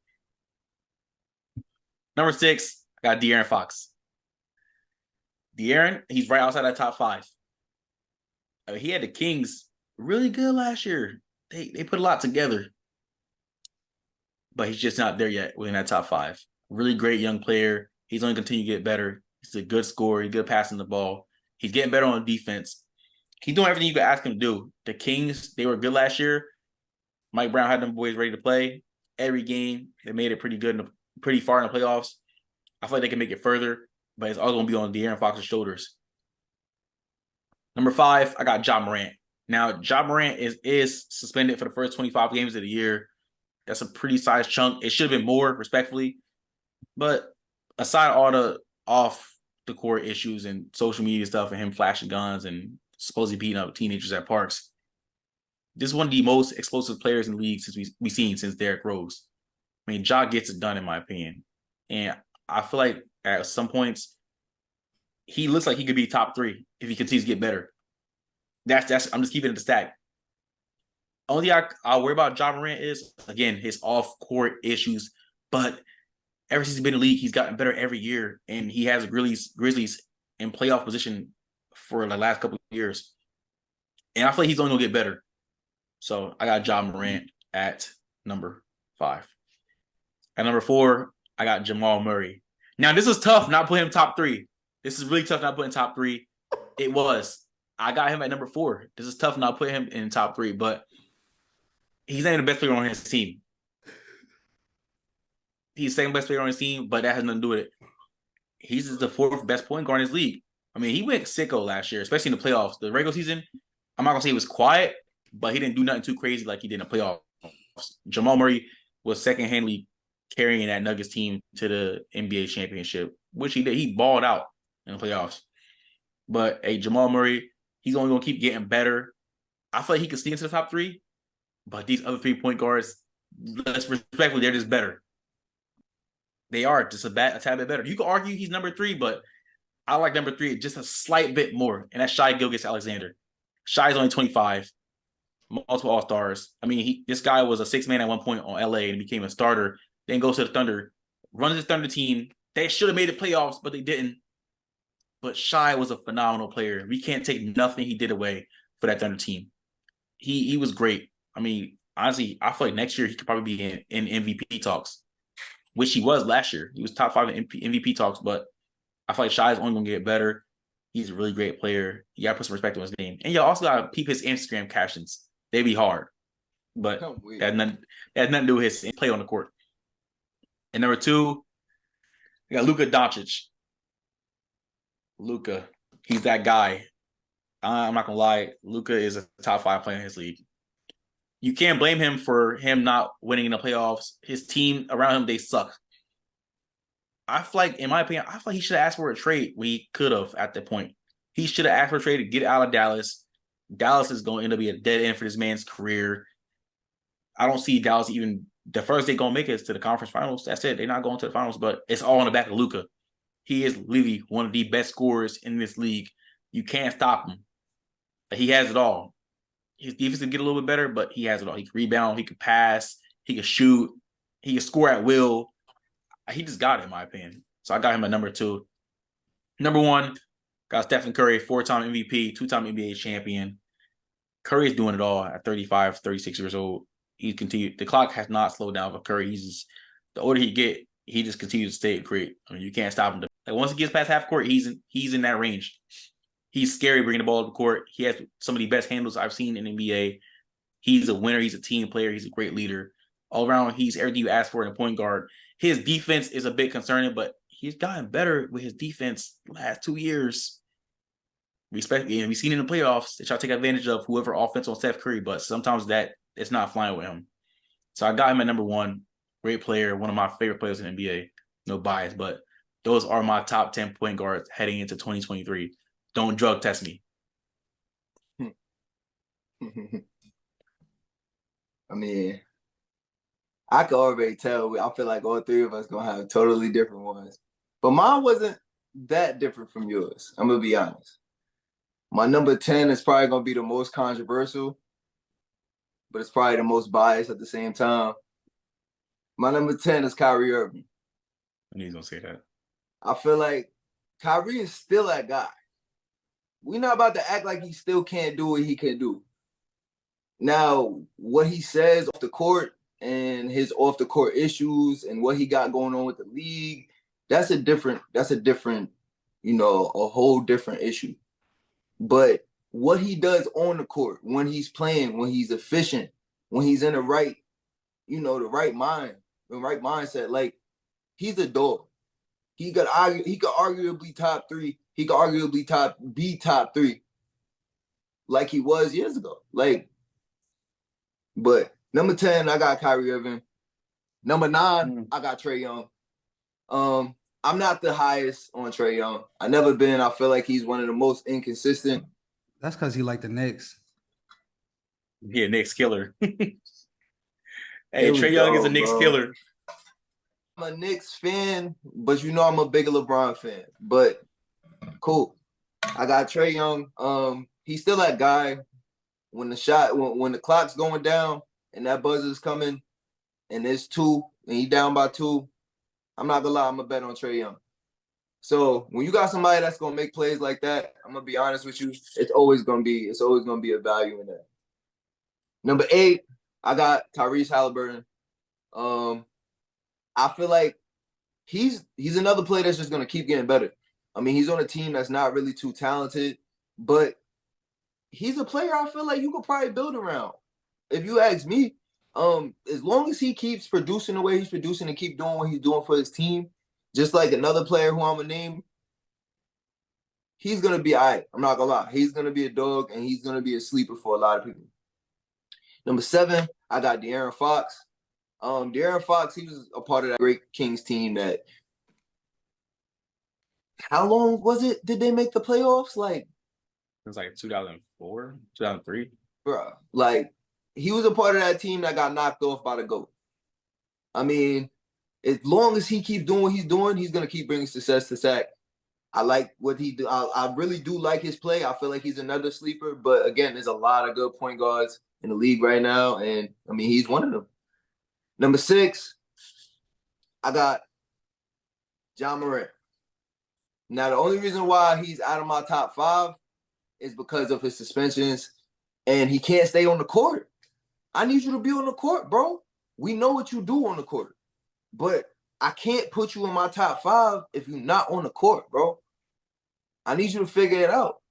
Number 6, I got De'Aaron Fox. De'Aaron, he's right outside that top 5. He had the Kings really good last year. They put a lot together. But he's just not there yet within that top 5. Really great young player. He's only continue to get better. He's a good scorer. He's good passing the ball. He's getting better on defense. He's doing everything you could ask him to do. The Kings, they were good last year. Mike Brown had them boys ready to play. Every game, they made it pretty good, pretty far in the playoffs. I feel like they can make it further, but it's all going to be on De'Aaron Fox's shoulders. Number 5, I got Ja Morant. Now, Ja Morant is suspended for the first 25 games of the year. That's a pretty sized chunk. It should have been more, respectfully. But aside all the off-the-court issues and social media stuff and him flashing guns and supposedly beating up teenagers at parks, this is one of the most explosive players in the league since we've seen since Derrick Rose. I mean, Ja gets it done, in my opinion. And I feel like at some points, he looks like he could be top 3 if he continues to get better. That's I'm just keeping it a stack. Only I'll worry about Ja Morant is, again, his off-court issues. But ever since he's been in the league, he's gotten better every year. And he has Grizzlies in playoff position for the last couple of years. And I feel like he's only going to get better. So I got Ja Morant at number 5. At number 4, I got Jamal Murray. Now, this is tough not putting him top 3. This is really tough not putting top 3. It was. I got him at number 4. This is tough not putting him in top 3, but he's not even the best player on his team. He's the second best player on his team, but that has nothing to do with it. He's the 4th best point guard in his league. I mean, he went sicko last year, especially in the playoffs. The regular season, I'm not going to say he was quiet, but he didn't do nothing too crazy like he did in the playoffs. Jamal Murray was second-handedly carrying that Nuggets team to the NBA championship, which he did. He balled out in the playoffs. But, hey, Jamal Murray, he's only going to keep getting better. I feel like he can sneak into the top 3, but these other 3 point guards, let's respectfully, they're just better. They are just a tad bit better. You could argue he's number 3, but I like number 3 just a slight bit more, and that's Shai Gilgeous-Alexander. Shai's only 25, multiple All-Stars. I mean, this guy was a 6-man at one point on LA and became a starter, then goes to the Thunder, runs the Thunder team. They should have made the playoffs, but they didn't. But Shai was a phenomenal player. We can't take nothing he did away for that Thunder team. He was great. I mean, honestly, I feel like next year he could probably be in MVP talks, which he was last year. He was top 5 in MVP talks, but I feel like Shai's only going to get better. He's a really great player. You got to put some respect on his name. And you also got to peep his Instagram captions. They be hard. But that had nothing to do with his play on the court. And number 2, we got Luka Doncic. Luka, he's that guy. I'm not going to lie. Luka is a top 5 player in his league. You can't blame him for him not winning in the playoffs. His team around him, they suck. I feel like, in my opinion, I feel like he should have asked for a trade when he could have at that point. He should have asked for a trade to get out of Dallas. Dallas is going to end up being a dead end for this man's career. I don't see Dallas even the first they're going to make it is to the conference finals. That's it. They're not going to the finals, but it's all on the back of Luka. He is literally one of the best scorers in this league. You can't stop him. He has it all. His defense can get a little bit better, but he has it all. He can rebound, he can pass, he can shoot, he can score at will. He just got it, in my opinion. So I got him at number 2. Number 1, got Stephen Curry, 4-time MVP, 2-time NBA champion. Curry is doing it all at 35, 36 years old. He continued. The clock has not slowed down for Curry. The older he get, he just continues to stay great. I mean, you can't stop him. Like once he gets past half court, he's in that range. He's scary bringing the ball to the court. He has some of the best handles I've seen in NBA. He's a winner. He's a team player. He's a great leader. All around, he's everything you ask for in a point guard. His defense is a bit concerning, but he's gotten better with his defense the last 2 years. We've seen it in the playoffs. They try to take advantage of whoever offense on Steph Curry, but sometimes that it's not flying with him. So I got him at number 1. Great player, one of my favorite players in the NBA. No bias, but those are my top 10 point guards heading into 2023. Don't drug test me. I mean, I can already tell. I feel like all three of us gonna have totally different ones. But mine wasn't that different from yours. I'm gonna be honest. My number 10 is probably gonna be the most controversial, but it's probably the most biased at the same time. My number 10 is Kyrie Irving. I knew he was gonna say that. I feel like Kyrie is still that guy. We're not about to act like he still can't do what he can do. Now, what he says off the court and his off the court issues and what he got going on with the league, that's a different, a whole different issue. But what he does on the court, when he's playing, when he's efficient, when he's in the right, the right mind, the right mindset, like he's a dog. He could arguably top 3. He could arguably be top 3 like he was years ago. But number 10, I got Kyrie Irving. Number 9, I got Trae Young. I'm not the highest on Trae Young. I never been. I feel like he's one of the most inconsistent. That's because he like the Knicks. Yeah, Knicks killer. Hey, Trae Young is a Knicks killer. I'm a Knicks fan, but I'm a bigger LeBron fan. But cool. I got Trae Young. He's still that guy. When the clock's going down and that buzzer's coming and it's 2 and he down by 2, I'm not gonna lie, I'm gonna bet on Trae Young. So when you got somebody that's gonna make plays like that, I'm gonna be honest with you, it's always gonna be a value in that. Number 8, I got Tyrese Halliburton. I feel like he's another player that's just gonna keep getting better. I mean, he's on a team that's not really too talented, but he's a player I feel like you could probably build around. If you ask me, as long as he keeps producing the way he's producing and keep doing what he's doing for his team, just like another player who I'm gonna name, he's gonna be all right. I'm not gonna lie. He's gonna be a dog and he's gonna be a sleeper for a lot of people. Number 7, I got De'Aaron Fox. De'Aaron Fox, he was a part of that great Kings team that how long was it? Did they make the playoffs? Like it was like 2004, 2003. Bro, like he was a part of that team that got knocked off by the GOAT. I mean, as long as he keeps doing what he's doing, he's gonna keep bringing success to Sac. I like what he do. I really do like his play. I feel like he's another sleeper. But again, there's a lot of good point guards in the league right now, and I mean he's one of them. Number 6, I got Ja Morant. Now, the only reason why he's out of my top 5 is because of his suspensions, and he can't stay on the court. I need you to be on the court, bro. We know what you do on the court, but I can't put you in my top 5 if you're not on the court, bro. I need you to figure it out.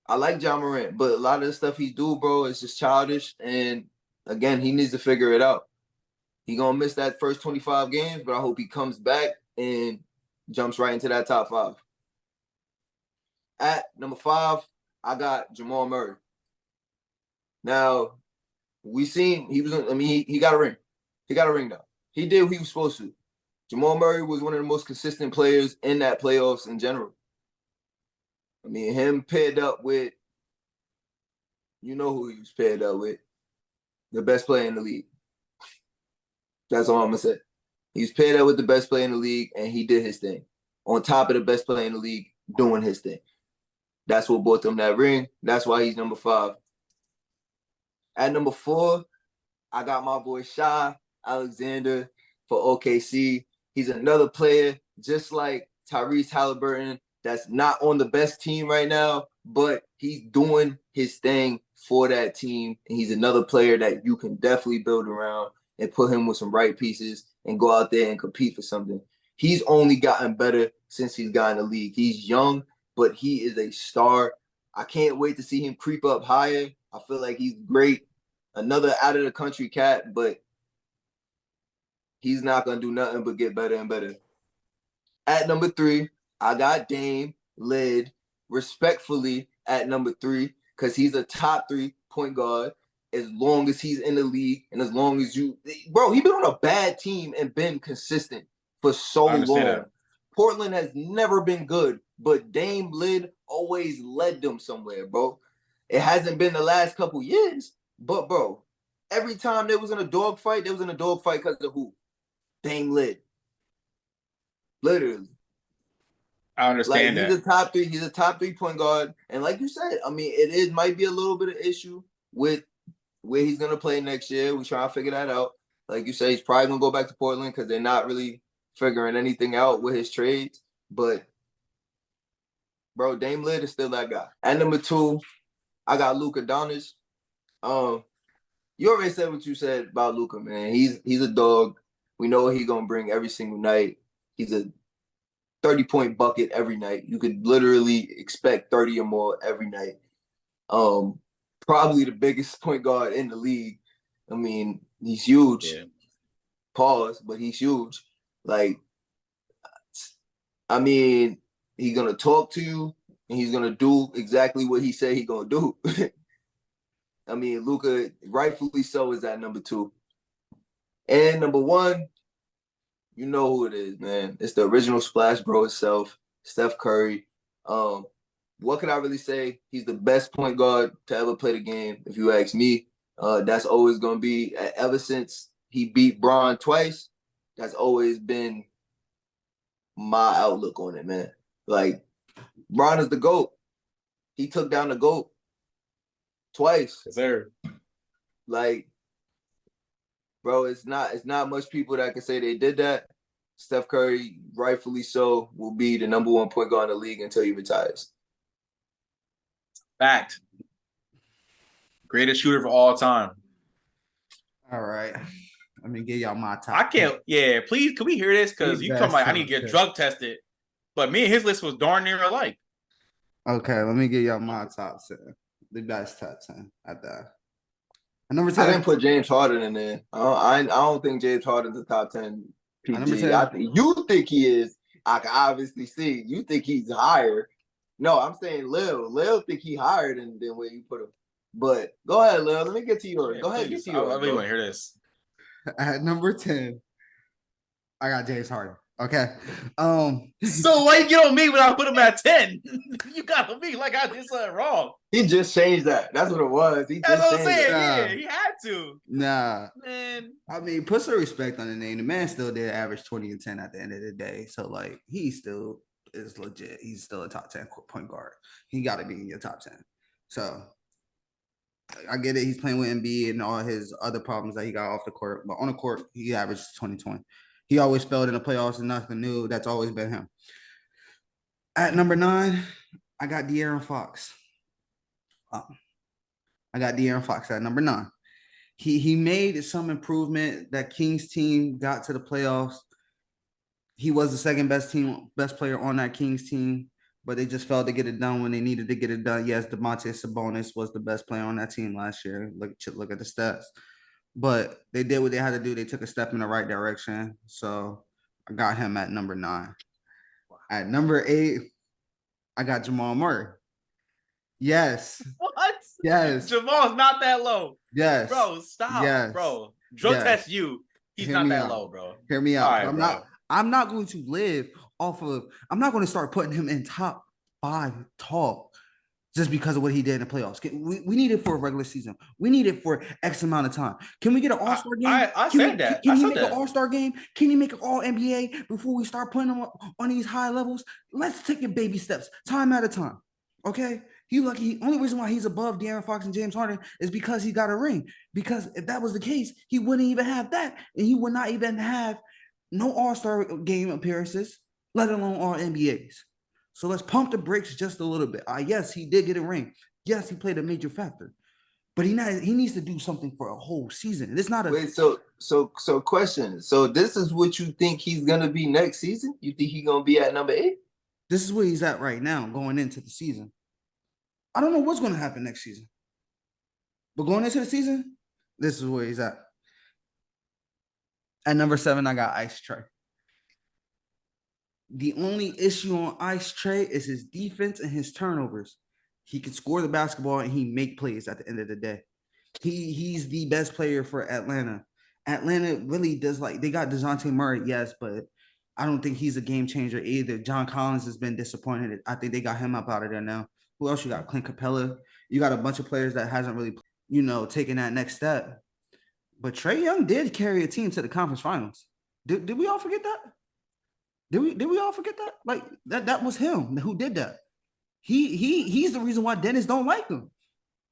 I like Ja Morant, but a lot of the stuff he do, bro, is just childish, and again, he needs to figure it out. He gonna miss that first 25 games, but I hope he comes back and jumps right into that top 5. At number 5, I got Jamal Murray. Now, he got a ring. He got a ring now. He did what he was supposed to. Jamal Murray was one of the most consistent players in that playoffs in general. I mean, him paired up with, you know who he was paired up with, the best player in the league. That's all I'm going to say. He was paired up with the best player in the league, and he did his thing. On top of the best player in the league, doing his thing. That's what bought them that ring. That's why he's number 5. At number 4, I got my boy Shai Alexander for OKC. He's another player, just like Tyrese Halliburton, that's not on the best team right now, but he's doing his thing for that team. And he's another player that you can definitely build around and put him with some right pieces and go out there and compete for something. He's only gotten better since he's gotten in the league. He's young, but he is a star. I can't wait to see him creep up higher. I feel like he's great. Another out of the country cat, but he's not going to do nothing but get better and better. At number 3, I got Dame Lid respectfully at number 3 because he's a top 3 point guard as long as he's in the league and as long as you – bro, he's been on a bad team and been consistent for so long. That. Portland has never been good, but Dame Lid always led them somewhere, bro. It hasn't been the last couple years, but, bro, every time they was in a dogfight, they was in a dogfight because of who? Dame Lid. Literally. I understand that. He's a top 3 point guard. And like you said, I mean, it might be a little bit of issue with where he's going to play next year. We're trying to figure that out. Like you say, he's probably going to go back to Portland because they're not really figuring anything out with his trades. But, bro, Dame Lillard is still that guy. At number 2, I got Luka Doncic. You already said what you said about Luka, man. He's a dog. We know what he's going to bring every single night. He's a 30-point bucket every night. You could literally expect 30 or more every night. Probably the biggest point guard in the league. I mean, he's huge. Yeah. Pause, but he's huge. Like, I mean, he's going to talk to you, and he's going to do exactly what he said he's going to do. I mean, Luka, rightfully so, is at number 2. And number 1, you know who it is, man. It's the original Splash Bro itself, Steph Curry. What can I really say? He's the best point guard to ever play the game, if you ask me. That's always going to be, ever since he beat Bron twice, that's always been my outlook on it, man. Like, Bron is the GOAT. He took down the GOAT twice. Yes, sir. Like, bro, it's not much people that can say they did that. Steph Curry, rightfully so, will be the number 1 point guard in the league until he retires. Fact. Greatest shooter of all time. All right. Let me give y'all my top. I can't. 10. Yeah, please, can we hear this? Because you come like I need to get drug tested. But me and his list was darn near alike. Okay, let me give y'all my top 10. The best top 10 at that. Number 10. I didn't put James Harden in there. I don't think James Harden's a top 10 PG. You think he is. I can obviously see. You think he's higher. No, I'm saying Lil think he higher than where you put him. But go ahead, Lil. Let me get to yours. Go ahead, get to yours. I really want to hear this. At number 10, I got James Harden. Okay. So why you get on me when I put him at 10? You got on me like I did something wrong. He just changed that. That's what it was. That's what I'm saying. Yeah, he had to. Nah. Man. I mean, put some respect on the name. The man still did average 20 and 10 at the end of the day. So, like, he still is legit. He's still a top 10 point guard. He got to be in your top 10. So, I get it. He's playing with Embiid and all his other problems that he got off the court. But on the court, he averages 20-20. He always failed in the playoffs and nothing new. That's always been him. At number 9, I got De'Aaron Fox. I got De'Aaron Fox at number 9. He made some improvement. That Kings team got to the playoffs. He was the second best player on that Kings team, but they just failed to get it done when they needed to get it done. Yes, Domantas Sabonis was the best player on that team last year. Look at the stats. But they did what they had to do. They took a step in the right direction. So I got him at number 9. At number 8, I got Jamal Murray. Yes. What? Yes. Jamal's not that low. Yes. Bro, stop. Yes. Bro. Drug test you. He's not that low, bro. Hear me out. Right, I'm not going to live off of – I'm not going to start putting him in top 5 talk just because of what he did in the playoffs. We need it for a regular season. We need it for X amount of time. Can we get an All-Star game? I said that. Can you make an All-Star game? Can you make an All-NBA before we start putting him on these high levels? Let's take it baby steps, time at a time, okay? Only reason why he's above De'Aaron Fox and James Harden is because he got a ring. Because if that was the case, he wouldn't even have that. And he would not even have no All-Star game appearances, let alone All-NBAs. So let's pump the brakes just a little bit. Yes, he did get a ring. Yes, he played a major factor. But he needs to do something for a whole season. It's not a wait. So question. So this is what you think he's gonna be next season? You think he's gonna be at number 8? This is where he's at right now, going into the season. I don't know what's going to happen next season, but going into the season, this is where he's at. At number 7, I got Ice Trey. The only issue on Ice Trey is his defense and his turnovers. He can score the basketball and he make plays at the end of the day. He's the best player for Atlanta. Atlanta really does they got DeJounte Murray, yes, but I don't think he's a game changer either. John Collins has been disappointed. I think they got him up out of there now. Who else you got? Clint Capella. You got a bunch of players that hasn't really, taken that next step. But Trae Young did carry a team to the conference finals. Did we all forget that? Did we all forget that? Like that was him who did that. He's the reason why Dennis don't like him.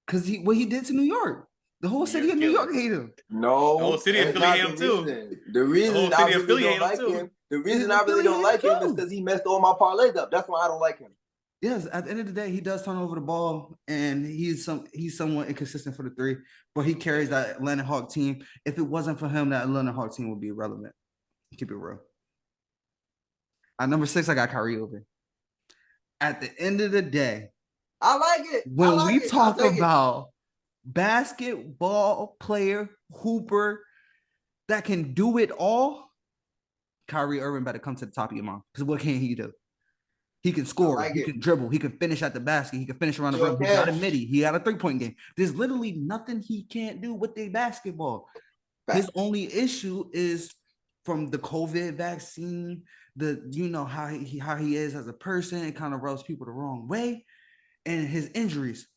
Because what he did to New York. The whole city of New York hate him. No, the whole city of Philly hate him too. The reason I really don't like him. The reason I really don't like him is because he messed all my parlays up. That's why I don't like him. Yes, at the end of the day, he does turn over the ball, and he's somewhat inconsistent for the 3, but he carries that Atlanta Hawk team. If it wasn't for him, that Atlanta Hawk team would be irrelevant. Keep it real. At number 6, I got Kyrie Irving. At the end of the day, I like it. When we talk about basketball player, hooper, that can do it all, Kyrie Irving better come to the top of your mind. Because what can he do? He can score. He can dribble. He can finish at the basket. He can finish around the rim. He got a midi. He got a 3-point game. There's literally nothing he can't do with the basketball. His only issue is from the COVID vaccine, how he is as a person. It kind of rubs people the wrong way, and his injuries.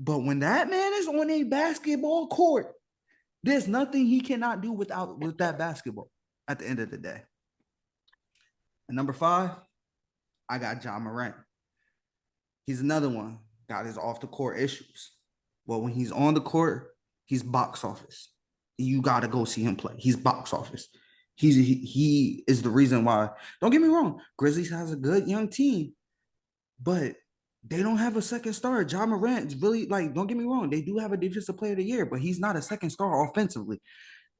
But when that man is on a basketball court, there's nothing he cannot do with that basketball at the end of the day. And number 5, I got Ja Morant. He's another one. Got his off the court issues. Well, when he's on the court, he's box office. You got to go see him play. He's box office. He is the reason why. Don't get me wrong. Grizzlies has a good young team, but they don't have a second star. Ja Morant is really, don't get me wrong. They do have a defensive player of the year, but he's not a second star offensively.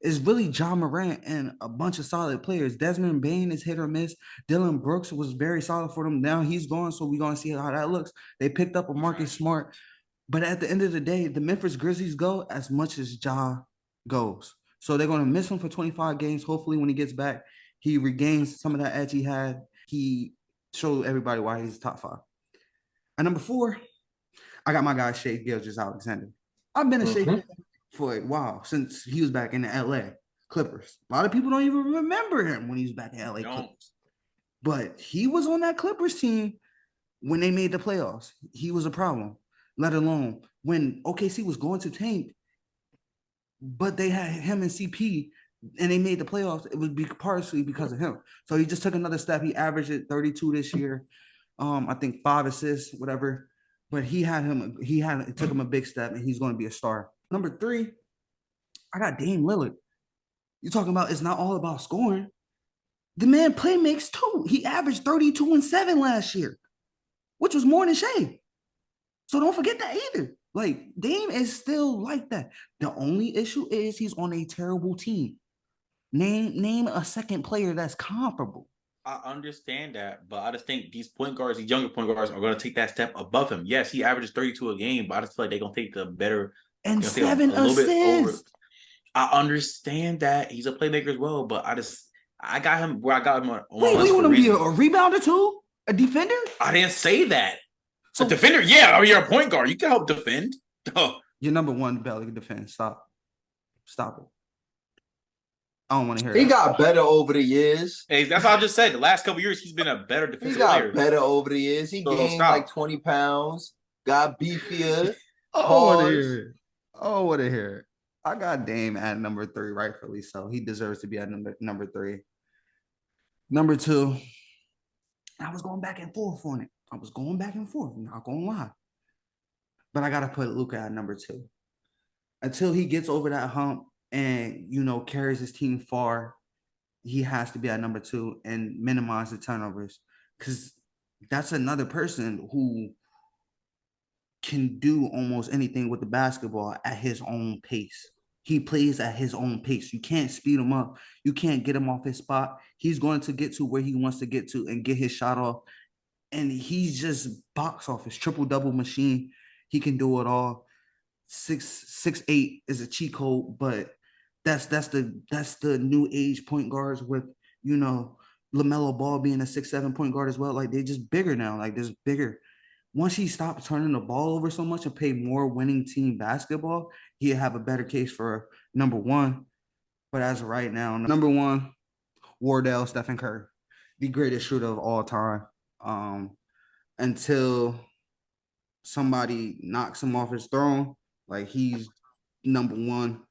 It's really Ja Morant and a bunch of solid players. Desmond Bane is hit or miss. Dylan Brooks was very solid for them. Now he's gone, so we're going to see how that looks. They picked up a Marcus Smart. But at the end of the day, the Memphis Grizzlies go as much as Ja goes. So they're going to miss him for 25 games. Hopefully when he gets back, he regains some of that edge he had. He showed everybody why he's top 5. At number 4, I got my guy Shai Gilgeous-Alexander. I've been a Shai fan for a while, since he was back in the LA Clippers. A lot of people don't even remember him when he was back in LA Clippers. But he was on that Clippers team when they made the playoffs. He was a problem, let alone when OKC was going to tank, but they had him and CP and they made the playoffs. It would be partially because of him. So he just took another step. He averaged at 32 this year. I think 5 assists, whatever. But it took him a big step, and he's going to be a star. Number 3, I got Dame Lillard. You're talking about it's not all about scoring. The man play makes too. He averaged 32 and 7 last year, which was more than Shai. So don't forget that either. Dame is still like that. The only issue is he's on a terrible team. Name a second player that's comparable. I understand that, but I just think these point guards, these younger point guards, are going to take that step above him. Yes, he averages 32 a game, but I just feel like they're going to take the better and 7 assists. I understand that he's a playmaker as well, but I got him where I got him on. Wait, you want to be a rebounder too? A defender? I didn't say that. So, a defender, yeah. I mean, you're a point guard. You can help defend. Oh. You're number 1 belly defend. Stop it. I don't want to hear He got better over the years. Hey, that's what I just said. The last couple of years, he's been a better defensive player. He got better over the years. He gained like 20 pounds. Got beefier. I want to hear it. I got Dame at number 3, rightfully so. He deserves to be at number 3. Number 2, I was going back and forth on it. I'm not going to lie. But I got to put Luka at number 2. Until he gets over that hump and, carries his team far, he has to be at number 2 and minimize the turnovers. Because that's another person who can do almost anything with the basketball at his own pace. He plays at his own pace. You can't speed him up. You can't get him off his spot. He's going to get to where he wants to get to and get his shot off. And he's just box office, triple double machine. He can do it all. 6'8" is a cheat code, but that's the new age point guards with, you know, LaMelo Ball being a 6'7" point guard as well. Like, they're just bigger now. Like, there's bigger. Once he stopped turning the ball over so much and play more winning team basketball, he'd have a better case for number one. But as of right now, number one, Wardell Stephen Curry, the greatest shooter of all time. Until somebody knocks him off his throne, like, he's number one.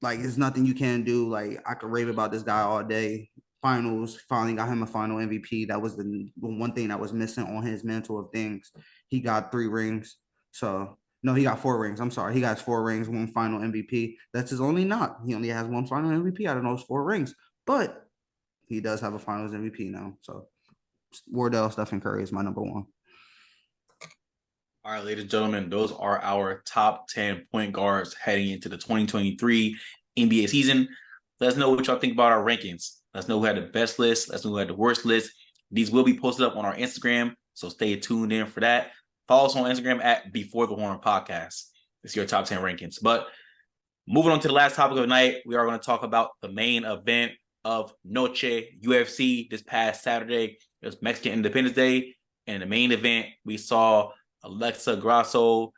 Like, there's nothing you can do. Like, I could rave about this guy all day. Finals, finally got him a final MVP. That was the one thing that was missing on his mantle of things. He got 3 rings. So, no, he got 4 rings. I'm sorry. He got 4 rings, 1 final MVP. That's his only knock. He only has 1 final MVP out of those 4 rings. But he does have a finals MVP now. So, Wardell Stephen Curry is my number one. All right, ladies and gentlemen, those are our top 10 point guards heading into the 2023 NBA season. Let us know what y'all think about our rankings. Let us know who had the best list. Let us know who had the worst list. These will be posted up on our Instagram, so stay tuned in for that. Follow us on Instagram at Before the Horn Podcast. It's your top 10 rankings. But moving on to the last topic of the night, we are going to talk about the main event of Noche UFC this past Saturday. It was Mexican Independence Day. And in the main event, we saw Alexa Grasso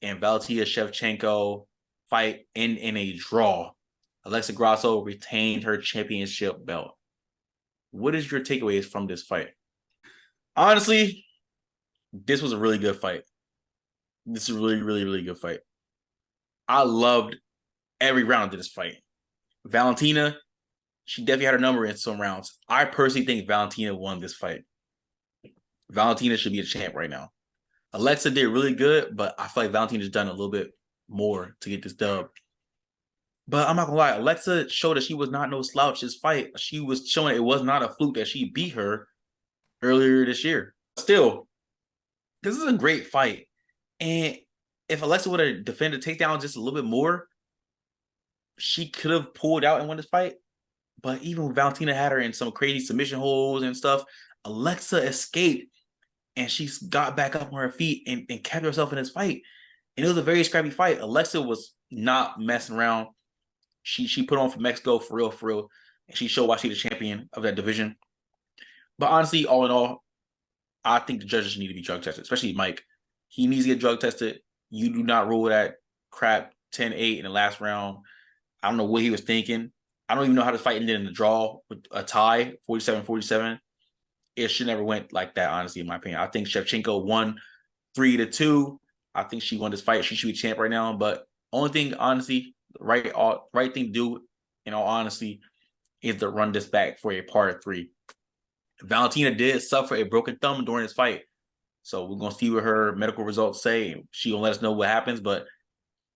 and Valentina Shevchenko fight in a draw. Alexa Grasso retained her championship belt. What is your takeaways from this fight? Honestly, this was a really good fight. This is a really, really, really good fight. I loved every round of this fight. Valentina, she definitely had her number in some rounds. I personally think Valentina won this fight. Valentina should be a champ right now. Alexa did really good, but I feel like Valentina's done a little bit more to get this dub. But I'm not gonna lie, Alexa showed that she was not no slouch this fight. She was showing it was not a fluke that she beat her earlier this year. Still, this is a great fight. And if Alexa would have defended takedown just a little bit more, she could have pulled out and won this fight. But even when Valentina had her in some crazy submission holds and stuff, Alexa escaped and she got back up on her feet and kept herself in this fight. And it was a very scrappy fight. Alexa was not messing around. She put on for Mexico for real. And she showed why she's the champion of that division. But honestly, all in all, I think the judges need to be drug tested, especially Mike. He needs to get drug tested. You do not rule that crap 10-8 in the last round. I don't know what he was thinking. I don't even know how the fight ended in the draw with a tie, 47-47. It should never went like that, honestly, in my opinion. I think Shevchenko won 3-2. I think she won this fight. She should be champ right now. But only thing, honestly, right thing to do, in all honesty, is to run this back for a part 3. Valentina did suffer a broken thumb during this fight. So we're going to see what her medical results say. She will let us know what happens. But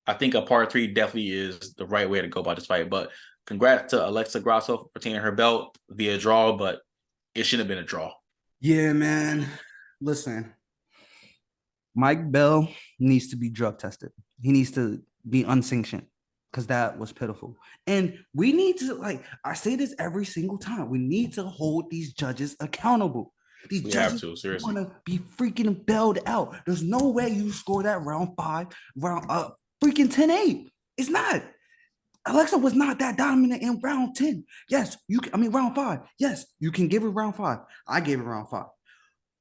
I think a part 3 definitely is the right way to go about this fight. But congrats to Alexa Grasso for retaining her belt via draw, but it shouldn't have been a draw. Yeah, man. Listen, Mike Bell needs to be drug tested. He needs to be unsanctioned because that was pitiful. And we need to, like, I say this every single time, we need to hold these judges accountable. These judges want to be freaking bailed out. There's no way you score that round 5, freaking 10-8. It's not. Alexa was not that dominant in round 10. Yes, round 5. Yes, you can give it round 5. I gave it round 5.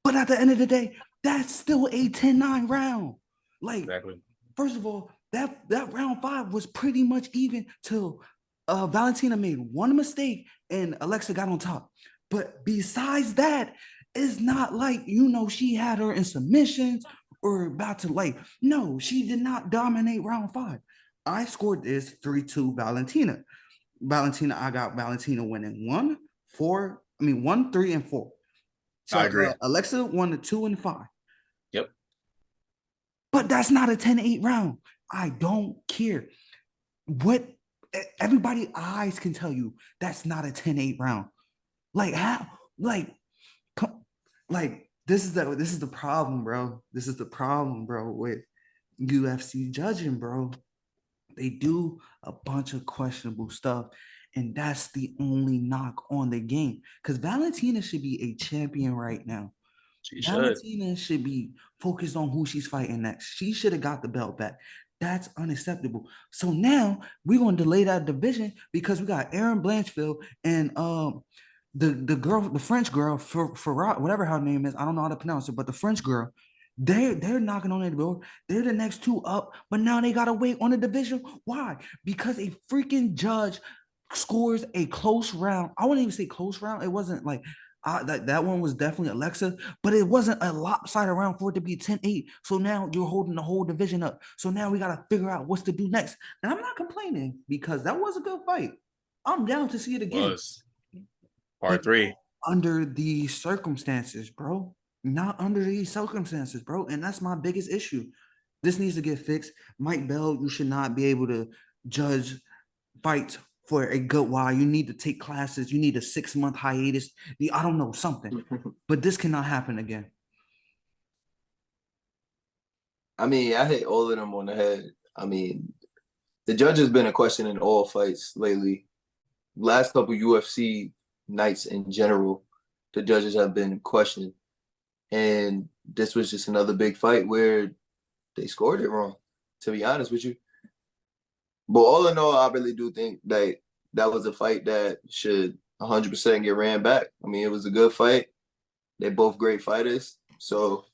But at the end of the day, that's still a 10-9 round. Like, exactly. First of all, that round 5 was pretty much even till Valentina made one mistake and Alexa got on top. But besides that, it's not like, she had her in submissions or about to, no, she did not dominate round 5. I scored this 3-2 Valentina. I got Valentina winning 1, 3, and 4. So I agree. Alexa won the 2 and 5. Yep. But that's not a 10-8 round. I don't care. What everybody eyes can tell you, that's not a 10-8 round. Like, how? Like, like this is the problem, bro. This is the problem, bro, with UFC judging, bro. They do a bunch of questionable stuff, and that's the only knock on the game. Because Valentina should be a champion right now. She should. Valentina should be focused on who she's fighting next. She should have got the belt back. That's unacceptable. So now we're gonna delay that division because we got Aaron Blanchfield and the girl, the French girl, for whatever her name is, I don't know how to pronounce it, but the French girl, they're knocking on the door. They're the next two up, but now they gotta wait on the division. Why? Because a freaking judge scores a close round. I wouldn't even say close round. It wasn't like that one was definitely Alexa, but it wasn't a lopsided round for it to be 10-8. So now you're holding the whole division up. So now we got to figure out what's to do next. And I'm not complaining because that was a good fight. I'm down to see it again. Was. Part 3. Under the circumstances, bro. Not under these circumstances, bro. And that's my biggest issue. This needs to get fixed. Mike Bell, you should not be able to judge fights for a good while. You need to take classes. You need a 6-month hiatus. I don't know, something. But this cannot happen again. I mean, I hit all of them on the head. I mean, the judge has been a question in all fights lately. Last couple UFC nights in general, the judges have been questioned. And this was just another big fight where they scored it wrong, to be honest with you. But all in all, I really do think that was a fight that should 100% get ran back. I mean, it was a good fight. They're both great fighters. So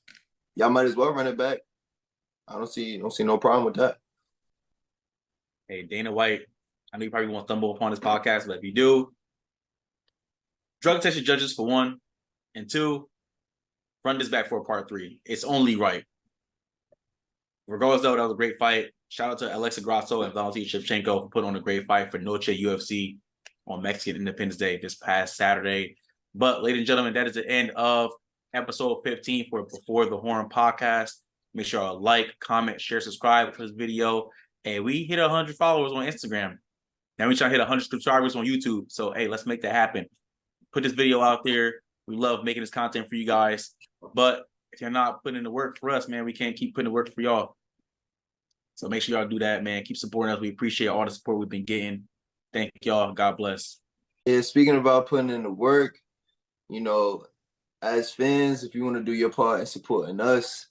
y'all might as well run it back. I don't see no problem with that. Hey, Dana White, I know you probably won't stumble upon this podcast, but if you do, drug test your judges for 1, and 2, run this back for a part 3. It's only right. Regardless, though, that was a great fight. Shout out to Alexa Grasso and Valentina Shevchenko for putting on a great fight for Noche UFC on Mexican Independence Day this past Saturday. But, ladies and gentlemen, that is the end of episode 15 for Before the Horn podcast. Make sure to like, comment, share, subscribe for this video. And we hit 100 followers on Instagram. Now we're trying to hit 100 subscribers on YouTube. So, hey, let's make that happen. Put this video out there. We love making this content for you guys. But if you're not putting in the work for us, man, we can't keep putting the work for y'all. So make sure y'all do that, man. Keep supporting us. We appreciate all the support we've been getting. Thank y'all. God bless. Yeah, speaking about putting in the work, you know, as fans, if you want to do your part in supporting us,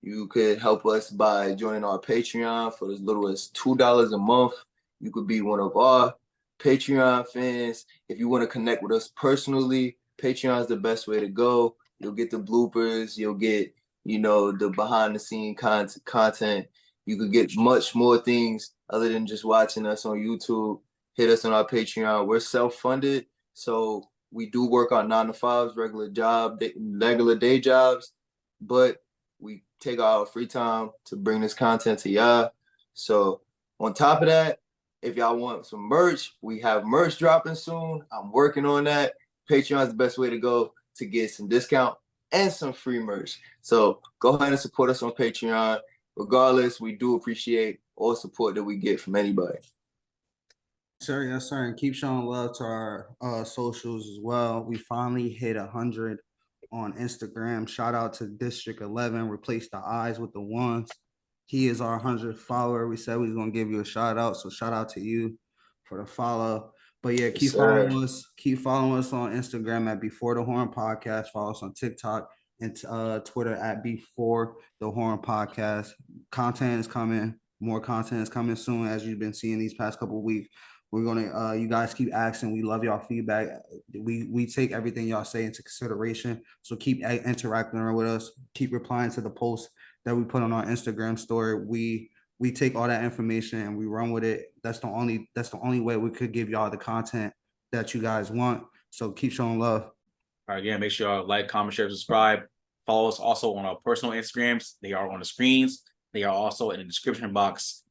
you could help us by joining our Patreon for as little as $2 a month. You could be one of our Patreon fans. If you want to connect with us personally, Patreon is the best way to go. You'll get the bloopers. You'll get, you know, the behind-the-scene content. You could get much more things other than just watching us on YouTube. Hit us on our Patreon. We're self-funded, so we do work on 9-to-5s, regular day jobs, but we take our free time to bring this content to y'all. So on top of that, if y'all want some merch, we have merch dropping soon. I'm working on that. Patreon is the best way to go to get some discount and some free merch. So go ahead and support us on Patreon. Regardless, we do appreciate all support that we get from anybody. Sir, yes, sir. And keep showing love to our socials as well. We finally hit 100 on Instagram. Shout out to District 11. Replace the I's with the ones. He is our 100th follower. We said we was going to give you a shout out. So shout out to you for the follow. But yeah, keep following us. Keep following us on Instagram at Before the Horn Podcast. Follow us on TikTok and Twitter at Before the Horn Podcast. Content is coming. More content is coming soon, as you've been seeing these past couple of weeks. We're gonna you guys keep asking. We love y'all feedback. We take everything y'all say into consideration. So keep interacting with us. Keep replying to the posts that we put on our Instagram story. We take all that information and we run with it. That's the only way we could give y'all the content that you guys want. So keep showing love. All right, again, make sure y'all like, comment, share, subscribe. Follow us also on our personal Instagrams. They are on the screens. They are also in the description box.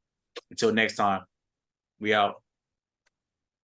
Until next time, we out.